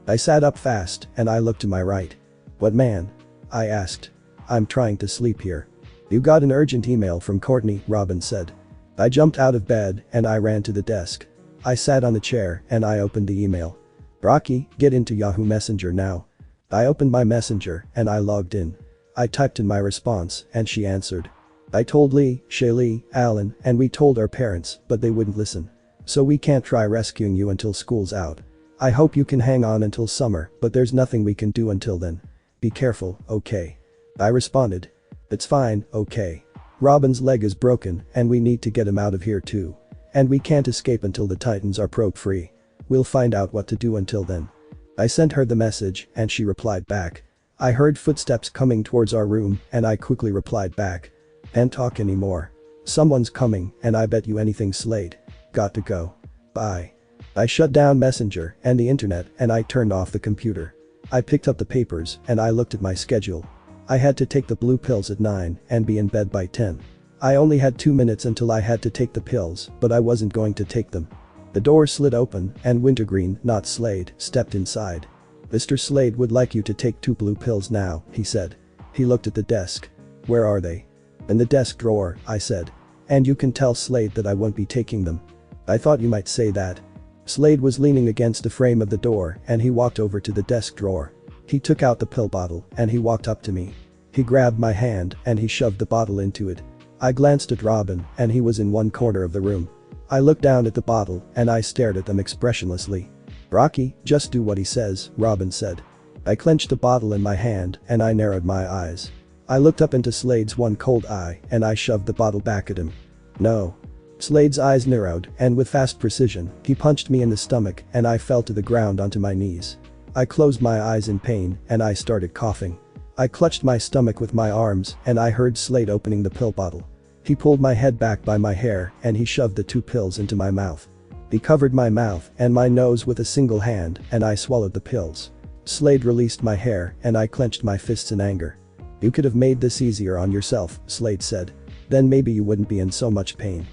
I sat up fast and I looked to my right. "What, man?" I asked. "I'm trying to sleep here." "You got an urgent email from Courtney," Robin said. I jumped out of bed and I ran to the desk. I sat on the chair and I opened the email. "Rocky, get into Yahoo Messenger now." I opened my messenger and I logged in. I typed in my response and she answered. "I told Lee, Shaylee, Alan, and we told our parents, but they wouldn't listen. So we can't try rescuing you until school's out. I hope you can hang on until summer, but there's nothing we can do until then. Be careful, okay?" I responded. "It's fine, okay. Robin's leg is broken and we need to get him out of here too. And we can't escape until the Titans are probe free. We'll find out what to do until then." I sent her the message and she replied back. I heard footsteps coming towards our room and I quickly replied back. "Can't talk anymore. Someone's coming and I bet you anything Slade. Got to go. Bye." I shut down Messenger and the internet and I turned off the computer. I picked up the papers and I looked at my schedule. I had to take the blue pills at 9 and be in bed by 10. I only had 2 minutes until I had to take the pills, but I wasn't going to take them. The door slid open and Wintergreen, not Slade, stepped inside. "Mr. Slade would like you to take 2 blue pills now," he said. He looked at the desk. "Where are they?" "In the desk drawer," I said. "And you can tell Slade that I won't be taking them." "I thought you might say that." Slade was leaning against the frame of the door and he walked over to the desk drawer. He took out the pill bottle and he walked up to me. He grabbed my hand and he shoved the bottle into it. I glanced at Robin and he was in one corner of the room. I looked down at the bottle and I stared at them expressionlessly. "Rocky, just do what he says," Robin said. I clenched the bottle in my hand and I narrowed my eyes. I looked up into Slade's one cold eye and I shoved the bottle back at him. "No." Slade's eyes narrowed and with fast precision, he punched me in the stomach and I fell to the ground onto my knees. I closed my eyes in pain and I started coughing. I clutched my stomach with my arms and I heard Slade opening the pill bottle. He pulled my head back by my hair and he shoved the 2 pills into my mouth. He covered my mouth and my nose with a single hand and I swallowed the pills. Slade released my hair and I clenched my fists in anger. "You could have made this easier on yourself," Slade said. "Then maybe you wouldn't be in so much pain.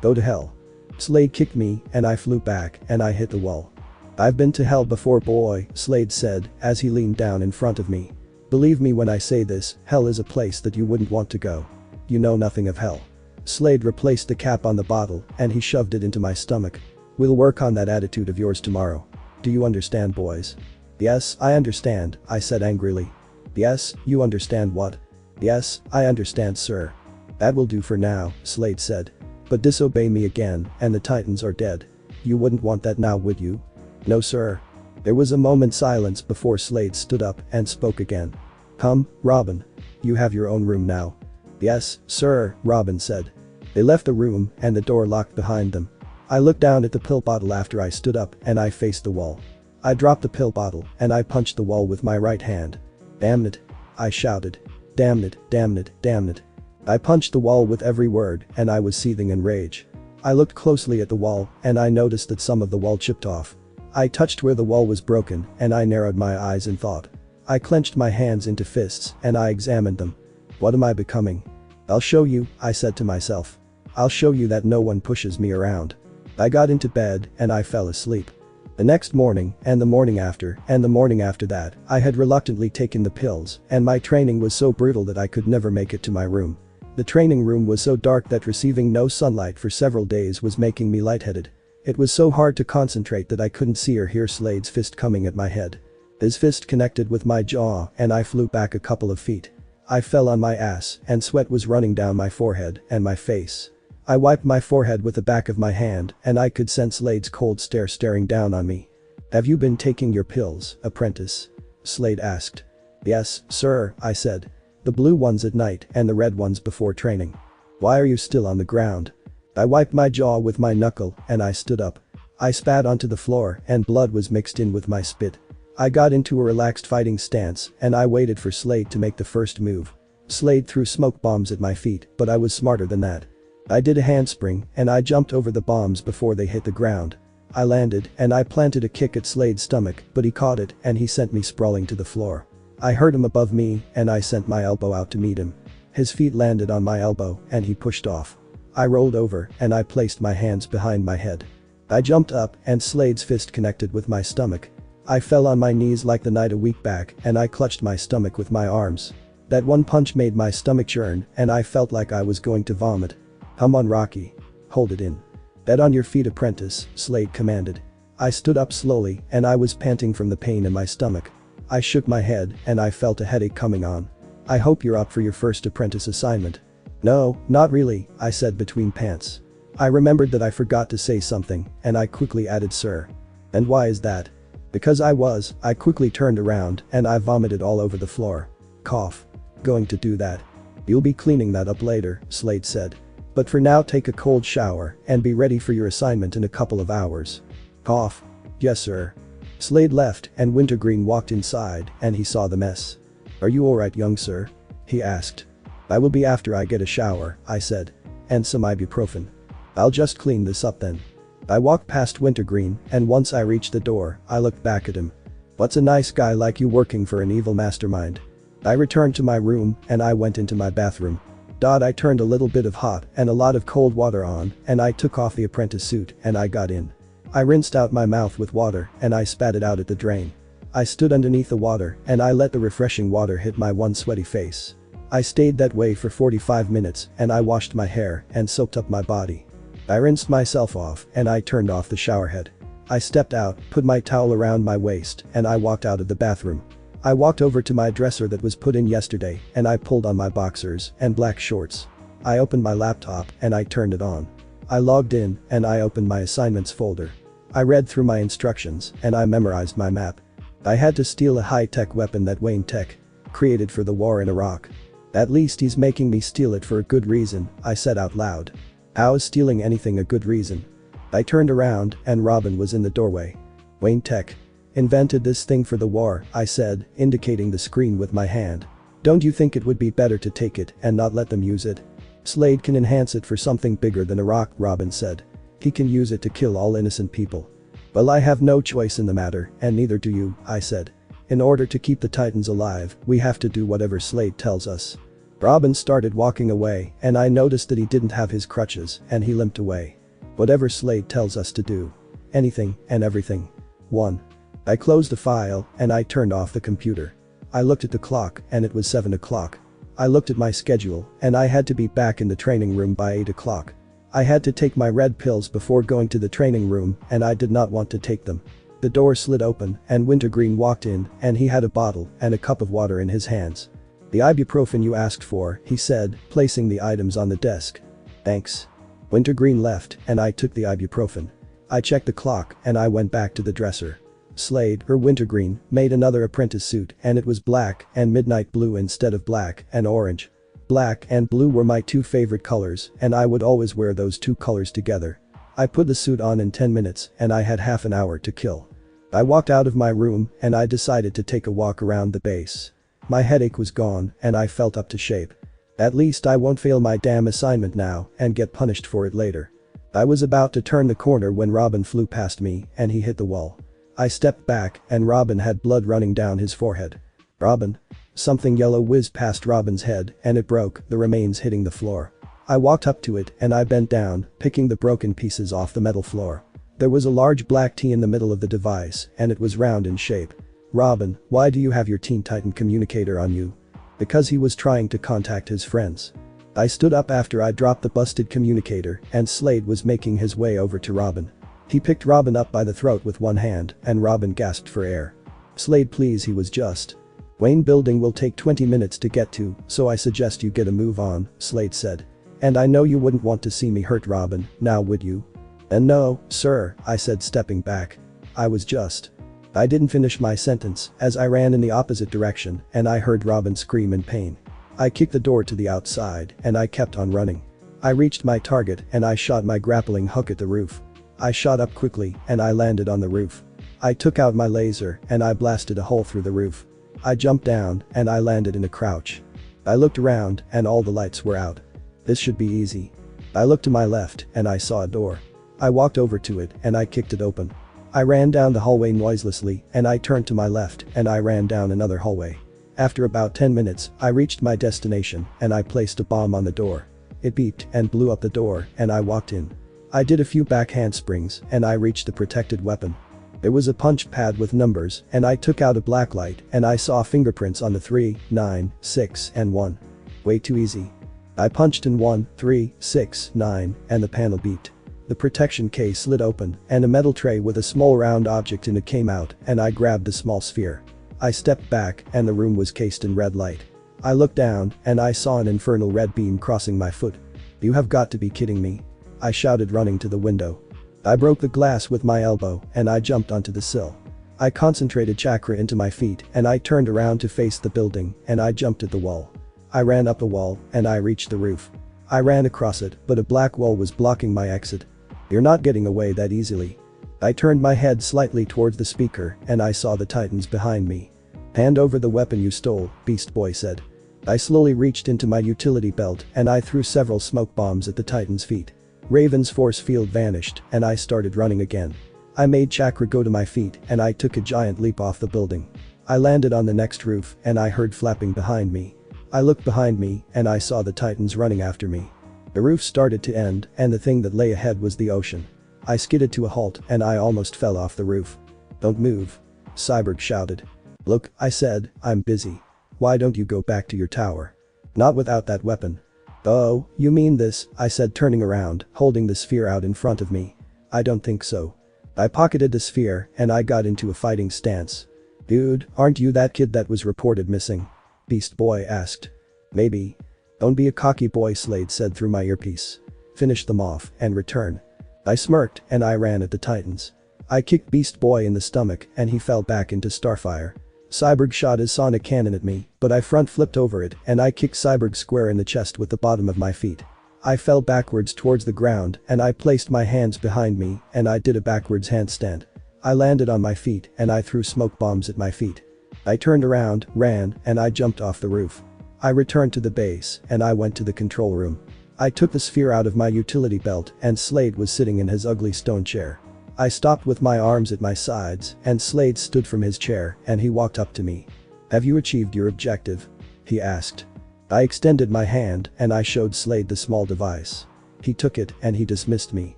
Go to hell." Slade kicked me and I flew back and I hit the wall. "I've been to hell before, boy," Slade said as he leaned down in front of me. "Believe me when I say this, hell is a place that you wouldn't want to go. You know nothing of hell." Slade replaced the cap on the bottle and he shoved it into my stomach. "We'll work on that attitude of yours tomorrow. Do you understand, boys?" "Yes, I understand," I said angrily. "Yes, you understand what?" "Yes, I understand, sir." "That will do for now," Slade said. "But disobey me again and the Titans are dead. You wouldn't want that now, would you?" "No, sir." There was a moment's silence before Slade stood up and spoke again. "Come, Robin. You have your own room now." "Yes, sir," Robin said. They left the room and the door locked behind them. I looked down at the pill bottle after I stood up and I faced the wall. I dropped the pill bottle and I punched the wall with my right hand. "Damn it," I shouted. "Damn it, damn it, damn it." I punched the wall with every word and I was seething in rage. I looked closely at the wall and I noticed that some of the wall chipped off. I touched where the wall was broken and I narrowed my eyes in thought. I clenched my hands into fists and I examined them. What am I becoming? "I'll show you," I said to myself. "I'll show you that no one pushes me around." I got into bed and I fell asleep. The next morning, and the morning after, and the morning after that, I had reluctantly taken the pills, and my training was so brutal that I could never make it to my room. The training room was so dark that receiving no sunlight for several days was making me lightheaded. It was so hard to concentrate that I couldn't see or hear Slade's fist coming at my head. His fist connected with my jaw and I flew back a couple of feet. I fell on my ass and sweat was running down my forehead and my face. I wiped my forehead with the back of my hand and I could sense Slade's cold stare staring down on me. "Have you been taking your pills, apprentice?" Slade asked. "Yes, sir," I said. "The blue ones at night and the red ones before training." "Why are you still on the ground?" I wiped my jaw with my knuckle and I stood up. I spat onto the floor and blood was mixed in with my spit. I got into a relaxed fighting stance and I waited for Slade to make the first move. Slade threw smoke bombs at my feet, but I was smarter than that. I did a handspring and I jumped over the bombs before they hit the ground. I landed and I planted a kick at Slade's stomach, but he caught it and he sent me sprawling to the floor. I heard him above me and I sent my elbow out to meet him. His feet landed on my elbow and he pushed off. I rolled over and I placed my hands behind my head. I jumped up and Slade's fist connected with my stomach. I fell on my knees like the night a week back and I clutched my stomach with my arms. That one punch made my stomach churn and I felt like I was going to vomit. "Come on, Rocky. Hold it in." "Get on your feet, apprentice," Slade commanded. I stood up slowly and I was panting from the pain in my stomach. I shook my head and I felt a headache coming on. "I hope you're up for your first apprentice assignment." "No, not really," I said between pants. I remembered that I forgot to say something and I quickly added "sir." "And why is that?" "Because I quickly turned around and I vomited all over the floor." Cough. "Going to do that." "You'll be cleaning that up later," Slade said. "But for now take a cold shower and be ready for your assignment in a couple of hours." Cough. "Yes, sir." Slade left and Wintergreen walked inside and he saw the mess. "Are you alright, young sir?" he asked. "I will be after I get a shower," I said. "And some ibuprofen." "I'll just clean this up then." I walked past Wintergreen and once I reached the door, I looked back at him. "What's a nice guy like you working for an evil mastermind?" I returned to my room and I went into my bathroom. I turned a little bit of hot and a lot of cold water on and I took off the apprentice suit and I got in. I rinsed out my mouth with water and I spat it out at the drain. I stood underneath the water and I let the refreshing water hit my one sweaty face. I stayed that way for 45 minutes and I washed my hair and soaked up my body. I rinsed myself off and I turned off the shower head. I stepped out, put my towel around my waist and I walked out of the bathroom. I walked over to my dresser that was put in yesterday and I pulled on my boxers and black shorts. I opened my laptop and I turned it on. I logged in and I opened my assignments folder. I read through my instructions and I memorized my map. I had to steal a high-tech weapon that Wayne Tech created for the war in Iraq. "At least he's making me steal it for a good reason," I said out loud. "How is stealing anything a good reason?" I turned around and Robin was in the doorway. "Wayne Tech invented this thing for the war," I said, indicating the screen with my hand. "Don't you think it would be better to take it and not let them use it?" "Slade can enhance it for something bigger than Iraq," Robin said. "He can use it to kill all innocent people." "Well, I have no choice in the matter, and neither do you," I said. "In order to keep the Titans alive, we have to do whatever Slade tells us." Robin started walking away and I noticed that he didn't have his crutches and he limped away. "Whatever Slade tells us to do. Anything and everything." 1. I closed the file and I turned off the computer. I looked at the clock and it was 7 o'clock. I looked at my schedule and I had to be back in the training room by 8 o'clock. I had to take my red pills before going to the training room and I did not want to take them. The door slid open and Wintergreen walked in and he had a bottle and a cup of water in his hands. "The ibuprofen you asked for," he said, placing the items on the desk. "Thanks." Wintergreen left and I took the ibuprofen. I checked the clock and I went back to the dresser. Slade, or Wintergreen, made another apprentice suit and it was black and midnight blue instead of black and orange. Black and blue were my two favorite colors and I would always wear those two colors together. I put the suit on in 10 minutes and I had half an hour to kill. I walked out of my room and I decided to take a walk around the base. My headache was gone and I felt up to shape. At least I won't fail my damn assignment now and get punished for it later. I was about to turn the corner when Robin flew past me and he hit the wall. I stepped back and Robin had blood running down his forehead. Robin? Something yellow whizzed past Robin's head and it broke, the remains hitting the floor. I walked up to it and I bent down, picking the broken pieces off the metal floor. There was a large black T in the middle of the device and it was round in shape. Robin, why do you have your Teen Titan communicator on you? Because he was trying to contact his friends. I stood up after I dropped the busted communicator and Slade was making his way over to Robin. He picked Robin up by the throat with one hand and Robin gasped for air. Slade, please, he was just. Wayne building will take 20 minutes to get to, so I suggest you get a move on, Slade said. And I know you wouldn't want to see me hurt Robin, now would you? And no, sir, I said stepping back. I was just. I didn't finish my sentence as I ran in the opposite direction and I heard Robin scream in pain. I kicked the door to the outside and I kept on running. I reached my target and I shot my grappling hook at the roof. I shot up quickly and I landed on the roof. I took out my laser and I blasted a hole through the roof. I jumped down and I landed in a crouch. I looked around and all the lights were out. This should be easy. I looked to my left and I saw a door. I walked over to it and I kicked it open. I ran down the hallway noiselessly and I turned to my left and I ran down another hallway. After about 10 minutes, I reached my destination and I placed a bomb on the door. It beeped and blew up the door and I walked in. I did a few back handsprings and I reached the protected weapon. There was a punch pad with numbers and I took out a blacklight and I saw fingerprints on the 3, 9, 6 and 1. Way too easy. I punched in 1, 3, 6, 9 and the panel beeped. The protection case slid open and a metal tray with a small round object in it came out and I grabbed the small sphere. I stepped back and the room was cased in red light. I looked down and I saw an infernal red beam crossing my foot. You have got to be kidding me. I shouted, running to the window. I broke the glass with my elbow and I jumped onto the sill. I concentrated chakra into my feet and I turned around to face the building and I jumped at the wall. I ran up the wall and I reached the roof. I ran across it but a black wall was blocking my exit. You're not getting away that easily. I turned my head slightly towards the speaker and I saw the Titans behind me. Hand over the weapon you stole, Beast Boy said. I slowly reached into my utility belt and I threw several smoke bombs at the Titans' feet. Raven's force field vanished and I started running again. I made chakra go to my feet and I took a giant leap off the building. I landed on the next roof and I heard flapping behind me. I looked behind me and I saw the Titans running after me. The roof started to end and the thing that lay ahead was the ocean. I skidded to a halt and I almost fell off the roof. Don't move. Cyborg shouted. Look, I said, I'm busy. Why don't you go back to your tower? Not without that weapon. Oh, you mean this, I said, turning around, holding the sphere out in front of me. I don't think so. I pocketed the sphere and I got into a fighting stance. Dude, aren't you that kid that was reported missing? Beast Boy asked. Maybe. Don't be a cocky boy, Slade said through my earpiece. Finish them off and return. I smirked and I ran at the Titans. I kicked Beast Boy in the stomach and he fell back into Starfire. Cyborg shot his sonic cannon at me, but I front flipped over it and I kicked Cyborg square in the chest with the bottom of my feet. I fell backwards towards the ground and I placed my hands behind me and I did a backwards handstand. I landed on my feet and I threw smoke bombs at my feet. I turned around, ran, and I jumped off the roof. I returned to the base and I went to the control room. I took the sphere out of my utility belt and Slade was sitting in his ugly stone chair. I stopped with my arms at my sides and Slade stood from his chair and he walked up to me. Have you achieved your objective? He asked. I extended my hand and I showed Slade the small device. He took it and he dismissed me.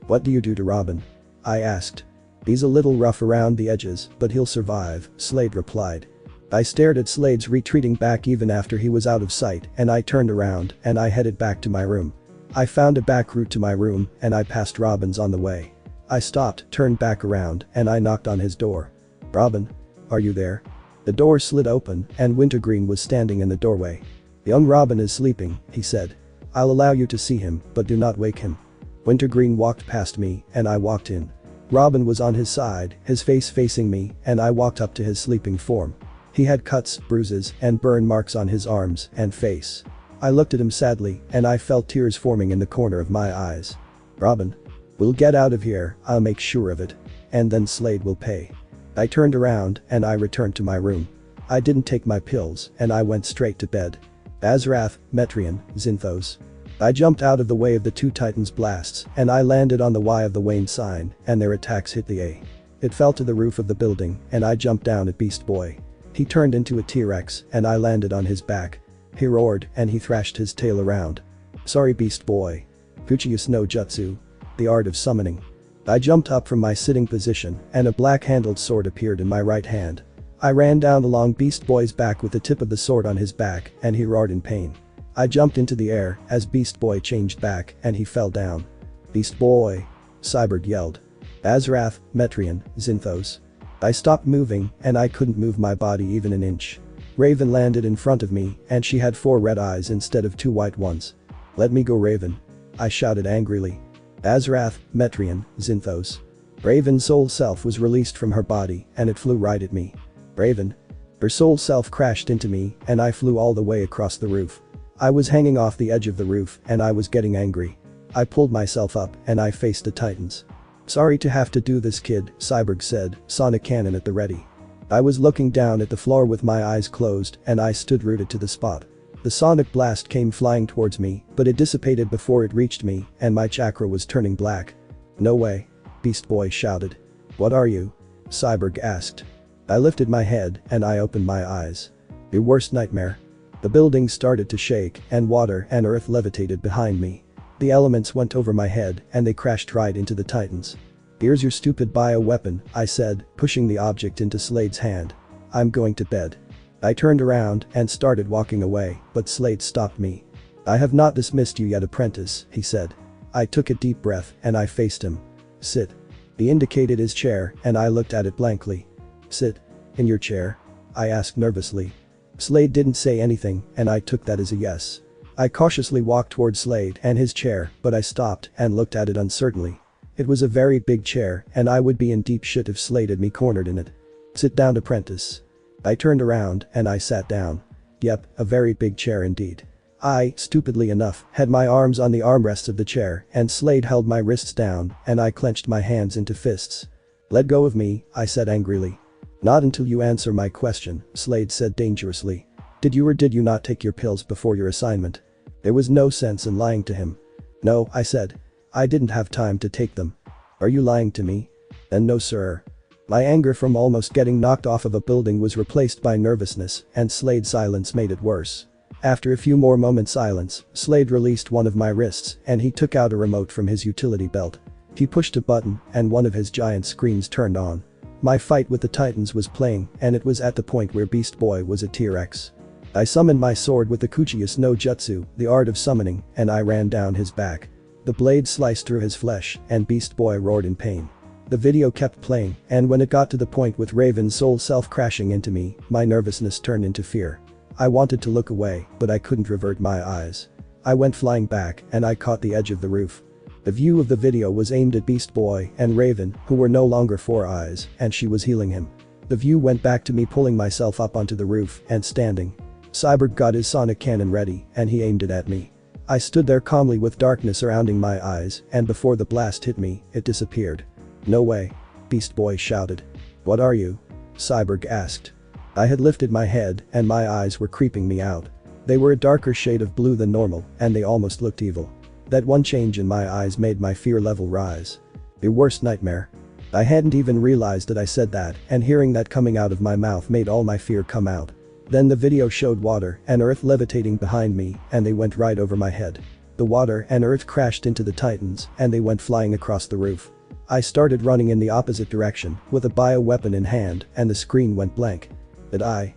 What do you do to Robin? I asked. He's a little rough around the edges, but he'll survive, Slade replied. I stared at Slade's retreating back even after he was out of sight and I turned around and I headed back to my room. I found a back route to my room and I passed Robin's on the way. I stopped, turned back around and I knocked on his door. Robin? Are you there? The door slid open and Wintergreen was standing in the doorway. Young Robin is sleeping, he said. I'll allow you to see him, but do not wake him. Wintergreen walked past me and I walked in. Robin was on his side, his face facing me, and I walked up to his sleeping form. He had cuts, bruises, and burn marks on his arms and face. I looked at him sadly and I felt tears forming in the corner of my eyes. Robin. We'll get out of here, I'll make sure of it. And then Slade will pay. I turned around and I returned to my room. I didn't take my pills and I went straight to bed. Azrath, Metrion, Zinthos. I jumped out of the way of the two Titans' blasts and I landed on the Y of the Wayne sign and their attacks hit the A. It fell to the roof of the building and I jumped down at Beast Boy. He turned into a T-Rex and I landed on his back. He roared and he thrashed his tail around. Sorry Beast Boy. Fuchius no Jutsu. The art of summoning. I jumped up from my sitting position and a black-handled sword appeared in my right hand. I ran down along Beast Boy's back with the tip of the sword on his back and he roared in pain. I jumped into the air as Beast Boy changed back and he fell down. Beast Boy. Cyborg yelled. Azrath, Metrion, Zinthos. I stopped moving and I couldn't move my body even an inch. Raven landed in front of me and she had 4 red eyes instead of 2 white ones. Let me go Raven. I shouted angrily. Azrath, Metrion, Zinthos. Raven's soul self was released from her body and it flew right at me. Raven. Her soul self crashed into me and I flew all the way across the roof. I was hanging off the edge of the roof and I was getting angry. I pulled myself up and I faced the Titans. Sorry to have to do this kid, Cyborg said, sonic cannon at the ready. I was looking down at the floor with my eyes closed and I stood rooted to the spot. The sonic blast came flying towards me, but it dissipated before it reached me and my chakra was turning black. No way. Beast Boy shouted. What are you? Cyborg asked. I lifted my head and I opened my eyes. Your worst nightmare. The building started to shake and water and earth levitated behind me. The elements went over my head and they crashed right into the Titans. Here's your stupid bioweapon, I said, pushing the object into Slade's hand. I'm going to bed. I turned around and started walking away, but Slade stopped me. I have not dismissed you yet, apprentice, he said. I took a deep breath and I faced him. Sit. He indicated his chair and I looked at it blankly. Sit. In your chair? I asked nervously. Slade didn't say anything and I took that as a yes. I cautiously walked toward Slade and his chair, but I stopped and looked at it uncertainly. It was a very big chair and I would be in deep shit if Slade had me cornered in it. Sit down, apprentice. I turned around and I sat down. Yep, a very big chair indeed. I, stupidly enough, had my arms on the armrests of the chair and Slade held my wrists down and I clenched my hands into fists. Let go of me, I said angrily. Not until you answer my question, Slade said dangerously. Did you or did you not take your pills before your assignment? There was no sense in lying to him. No, I said. I didn't have time to take them. Are you lying to me? Then no sir. My anger from almost getting knocked off of a building was replaced by nervousness and Slade's silence made it worse. After a few more moments silence, Slade released one of my wrists and he took out a remote from his utility belt. He pushed a button and one of his giant screens turned on. My fight with the Titans was playing and it was at the point where Beast Boy was a T-Rex. I summoned my sword with the Kuchius no Jutsu, the art of summoning, and I ran down his back. The blade sliced through his flesh and Beast Boy roared in pain. The video kept playing and when it got to the point with Raven's soul self crashing into me, my nervousness turned into fear. I wanted to look away, but I couldn't revert my eyes. I went flying back and I caught the edge of the roof. The view of the video was aimed at Beast Boy and Raven, who were no longer 4 eyes, and she was healing him. The view went back to me pulling myself up onto the roof and standing. Cyborg got his sonic cannon ready and he aimed it at me. I stood there calmly with darkness surrounding my eyes and before the blast hit me, it disappeared. No way. Beast Boy shouted. What are you? Cyborg asked. I had lifted my head and my eyes were creeping me out. They were a darker shade of blue than normal and they almost looked evil. That one change in my eyes made my fear level rise. Your worst nightmare. I hadn't even realized that I said that and hearing that coming out of my mouth made all my fear come out. Then the video showed water and earth levitating behind me and they went right over my head. The water and earth crashed into the Titans and they went flying across the roof. I started running in the opposite direction with a bioweapon in hand and the screen went blank. But I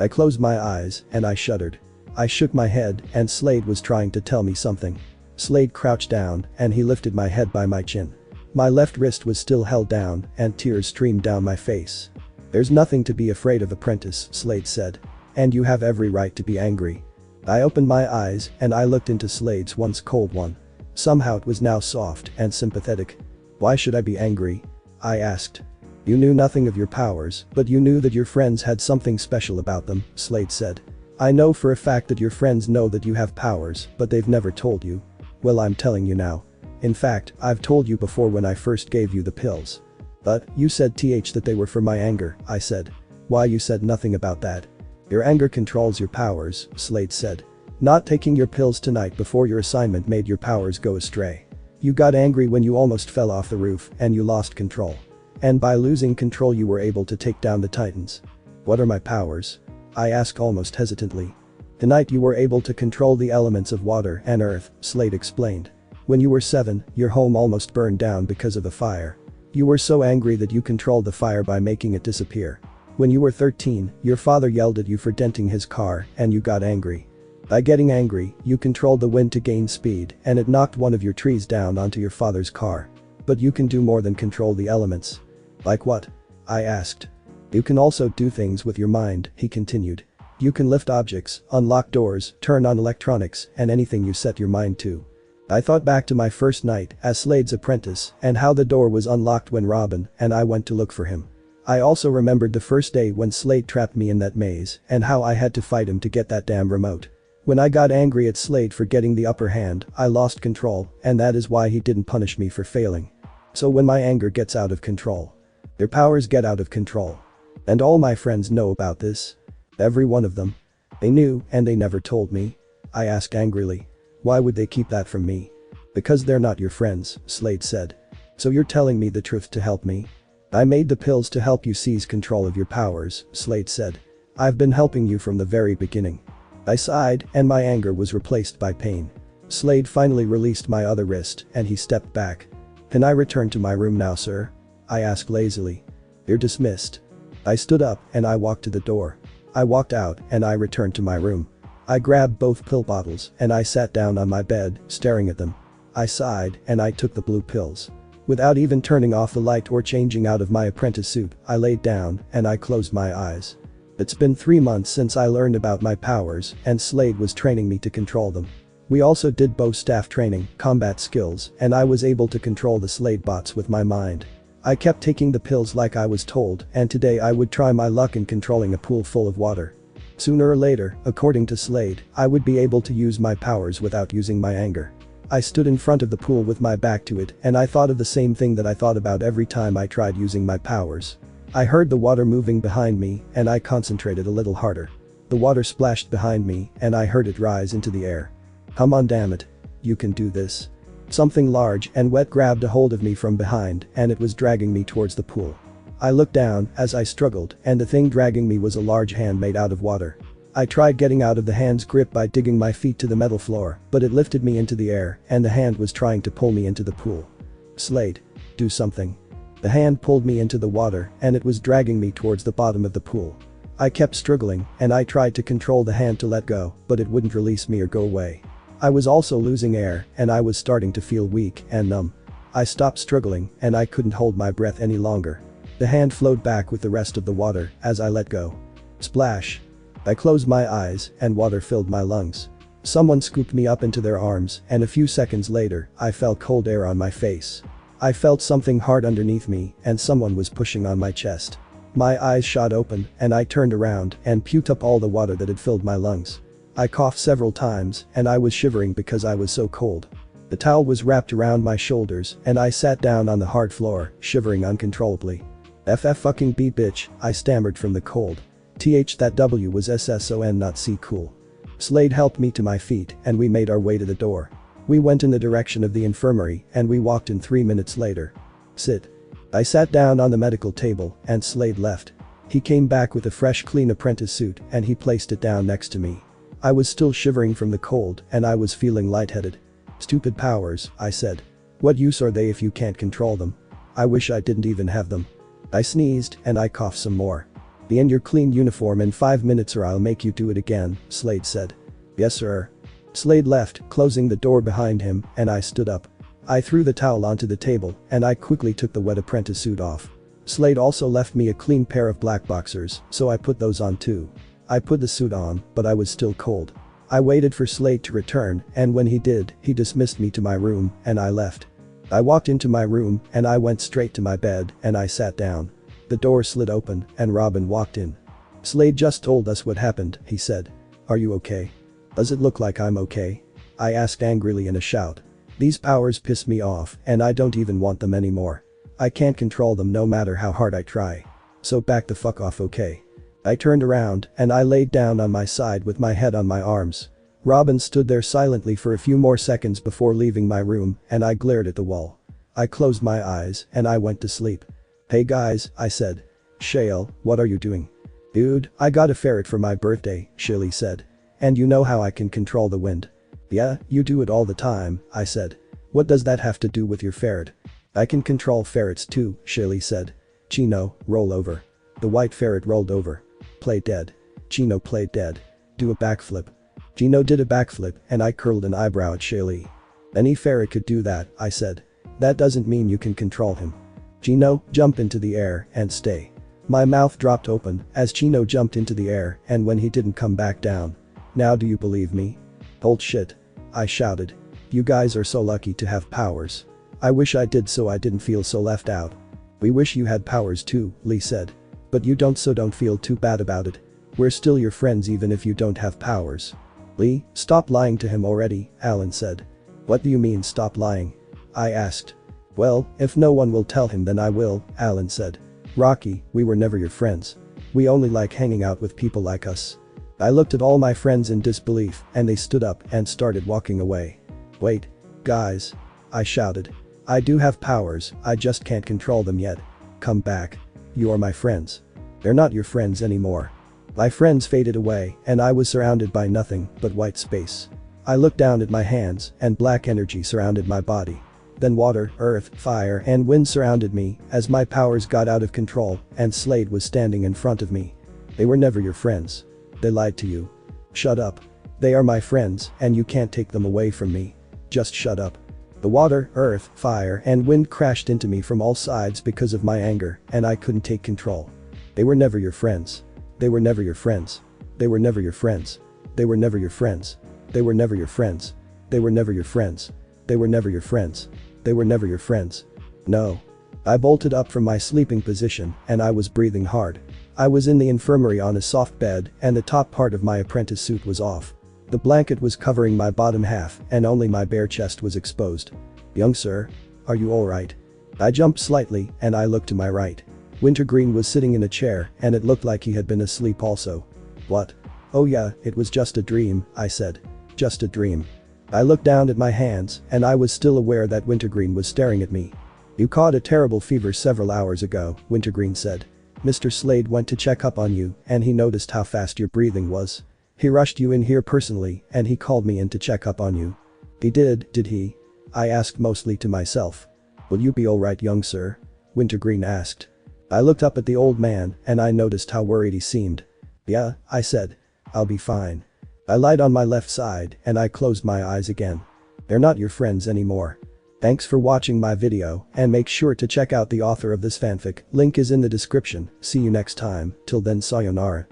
closed my eyes and I shuddered. I shook my head and Slade was trying to tell me something. Slade crouched down and he lifted my head by my chin. My left wrist was still held down and tears streamed down my face. There's nothing to be afraid of, apprentice, Slade said. And you have every right to be angry. I opened my eyes and I looked into Slade's once cold one. Somehow it was now soft and sympathetic. Why should I be angry? I asked. You knew nothing of your powers, but you knew that your friends had something special about them, Slade said. I know for a fact that your friends know that you have powers, but they've never told you. Well, I'm telling you now. In fact, I've told you before when I first gave you the pills. But, you said that they were for my anger, I said. Why, you said nothing about that. Your anger controls your powers, Slade said. Not taking your pills tonight before your assignment made your powers go astray. You got angry when you almost fell off the roof and you lost control. And by losing control you were able to take down the Titans. What are my powers? I asked almost hesitantly. Tonight you were able to control the elements of water and earth, Slade explained. When you were 7, your home almost burned down because of a fire. You were so angry that you controlled the fire by making it disappear. When you were 13, your father yelled at you for denting his car and you got angry. By getting angry, you controlled the wind to gain speed and it knocked one of your trees down onto your father's car. But you can do more than control the elements. Like what? I asked. You can also do things with your mind, he continued. You can lift objects, unlock doors, turn on electronics, and anything you set your mind to. I thought back to my first night as Slade's apprentice and how the door was unlocked when Robin and I went to look for him. I also remembered the first day when Slade trapped me in that maze and how I had to fight him to get that damn remote. When I got angry at Slade for getting the upper hand, I lost control, and that is why he didn't punish me for failing. So when my anger gets out of control, their powers get out of control. And all my friends know about this. Every one of them. They knew and they never told me. I asked angrily. Why would they keep that from me? Because they're not your friends, Slade said. So you're telling me the truth to help me? I made the pills to help you seize control of your powers, Slade said. I've been helping you from the very beginning. I sighed and my anger was replaced by pain. Slade finally released my other wrist and he stepped back. Can I return to my room now, sir? I asked lazily. You're dismissed. I stood up and I walked to the door. I walked out and I returned to my room. I grabbed both pill bottles and I sat down on my bed, staring at them. I sighed and I took the blue pills. Without even turning off the light or changing out of my apprentice suit, I laid down and I closed my eyes. It's been 3 months since I learned about my powers and Slade was training me to control them. We also did both staff training, combat skills, and I was able to control the Slade bots with my mind. I kept taking the pills like I was told and today I would try my luck in controlling a pool full of water. Sooner or later, according to Slade, I would be able to use my powers without using my anger. I stood in front of the pool with my back to it and I thought of the same thing that I thought about every time I tried using my powers. I heard the water moving behind me and I concentrated a little harder. The water splashed behind me and I heard it rise into the air. Come on, damn it. You can do this. Something large and wet grabbed a hold of me from behind and it was dragging me towards the pool. I looked down as I struggled and the thing dragging me was a large hand made out of water. I tried getting out of the hand's grip by digging my feet to the metal floor, but it lifted me into the air and the hand was trying to pull me into the pool. Slade, do something. The hand pulled me into the water and it was dragging me towards the bottom of the pool. I kept struggling and I tried to control the hand to let go, but it wouldn't release me or go away. I was also losing air and I was starting to feel weak and numb. I stopped struggling and I couldn't hold my breath any longer. The hand flowed back with the rest of the water as I let go. Splash. I closed my eyes and water filled my lungs. Someone scooped me up into their arms and a few seconds later, I felt cold air on my face. I felt something hard underneath me and someone was pushing on my chest. My eyes shot open and I turned around and puked up all the water that had filled my lungs. I coughed several times and I was shivering because I was so cold. The towel was wrapped around my shoulders and I sat down on the hard floor, shivering uncontrollably. Fucking B bitch, I stammered from the cold. That W was SSON not C cool. Slade helped me to my feet and we made our way to the door. We went in the direction of the infirmary and we walked in 3 minutes later. Sit. I sat down on the medical table and Slade left. He came back with a fresh clean apprentice suit and he placed it down next to me. I was still shivering from the cold and I was feeling lightheaded. Stupid powers, I said. What use are they if you can't control them? I wish I didn't even have them. I sneezed and I coughed some more. Be in your clean uniform in 5 minutes or I'll make you do it again, Slade said. Yes, sir. Slade left, closing the door behind him, and I stood up. I threw the towel onto the table and I quickly took the wet apprentice suit off. Slade also left me a clean pair of black boxers, so I put those on too. I put the suit on, but I was still cold. I waited for Slade to return and when he did, he dismissed me to my room and I left. I walked into my room and I went straight to my bed and I sat down. The door slid open and Robin walked in. Slade just told us what happened, he said. Are you okay? Does it look like I'm okay? I asked angrily in a shout. These powers piss me off and I don't even want them anymore. I can't control them no matter how hard I try. So back the fuck off, okay? I turned around and I laid down on my side with my head on my arms. Robin stood there silently for a few more seconds before leaving my room and I glared at the wall. I closed my eyes and I went to sleep. Hey guys, I said. Shale, what are you doing? Dude, I got a ferret for my birthday, Shilly said. And you know how I can control the wind. Yeah, you do it all the time, I said. What does that have to do with your ferret? I can control ferrets too, Shilly said. Chino, roll over. The white ferret rolled over. Play dead. Chino played dead. Do a backflip. Chino did a backflip and I curled an eyebrow at Shilly. Any ferret could do that, I said. That doesn't mean you can control him. Chino, jump into the air and stay. My mouth dropped open as Chino jumped into the air and when he didn't come back down. Now do you believe me? Bullshit. I shouted. You guys are so lucky to have powers. I wish I did so I didn't feel so left out. We wish you had powers too, Lee said. But you don't, so don't feel too bad about it. We're still your friends even if you don't have powers. Lee, stop lying to him already, Alan said. What do you mean stop lying? I asked. Well, if no one will tell him then I will, Alan said. Rocky, we were never your friends. We only like hanging out with people like us. I looked at all my friends in disbelief and they stood up and started walking away. Wait. Guys. I shouted. I do have powers, I just can't control them yet. Come back. You are my friends. They're not your friends anymore. My friends faded away and I was surrounded by nothing but white space. I looked down at my hands and black energy surrounded my body. Then water, earth, fire and wind surrounded me as my powers got out of control and Slade was standing in front of me. They were never your friends. They lied to you. Shut up. They are my friends and you can't take them away from me. Just shut up. The water, earth, fire and wind crashed into me from all sides because of my anger and I couldn't take control. They were never your friends. They were never your friends. They were never your friends. They were never your friends. They were never your friends. They were never your friends. They were never your friends. They were never your friends. No. I bolted up from my sleeping position and I was breathing hard. I was in the infirmary on a soft bed and the top part of my apprentice suit was off. The blanket was covering my bottom half and only my bare chest was exposed. Young sir? Are you alright? I jumped slightly and I looked to my right. Wintergreen was sitting in a chair and it looked like he had been asleep also. What? Oh yeah, it was just a dream, I said. Just a dream. I looked down at my hands and I was still aware that Wintergreen was staring at me. You caught a terrible fever several hours ago, Wintergreen said. Mr. Slade went to check up on you and he noticed how fast your breathing was. He rushed you in here personally and he called me in to check up on you. He did he? I asked mostly to myself. Will you be alright, young sir? Wintergreen asked. I looked up at the old man and I noticed how worried he seemed. Yeah, I said. I'll be fine. I lied on my left side and I closed my eyes again. They're not your friends anymore. Thanks for watching my video and make sure to check out the author of this fanfic, link is in the description, see you next time, till then sayonara.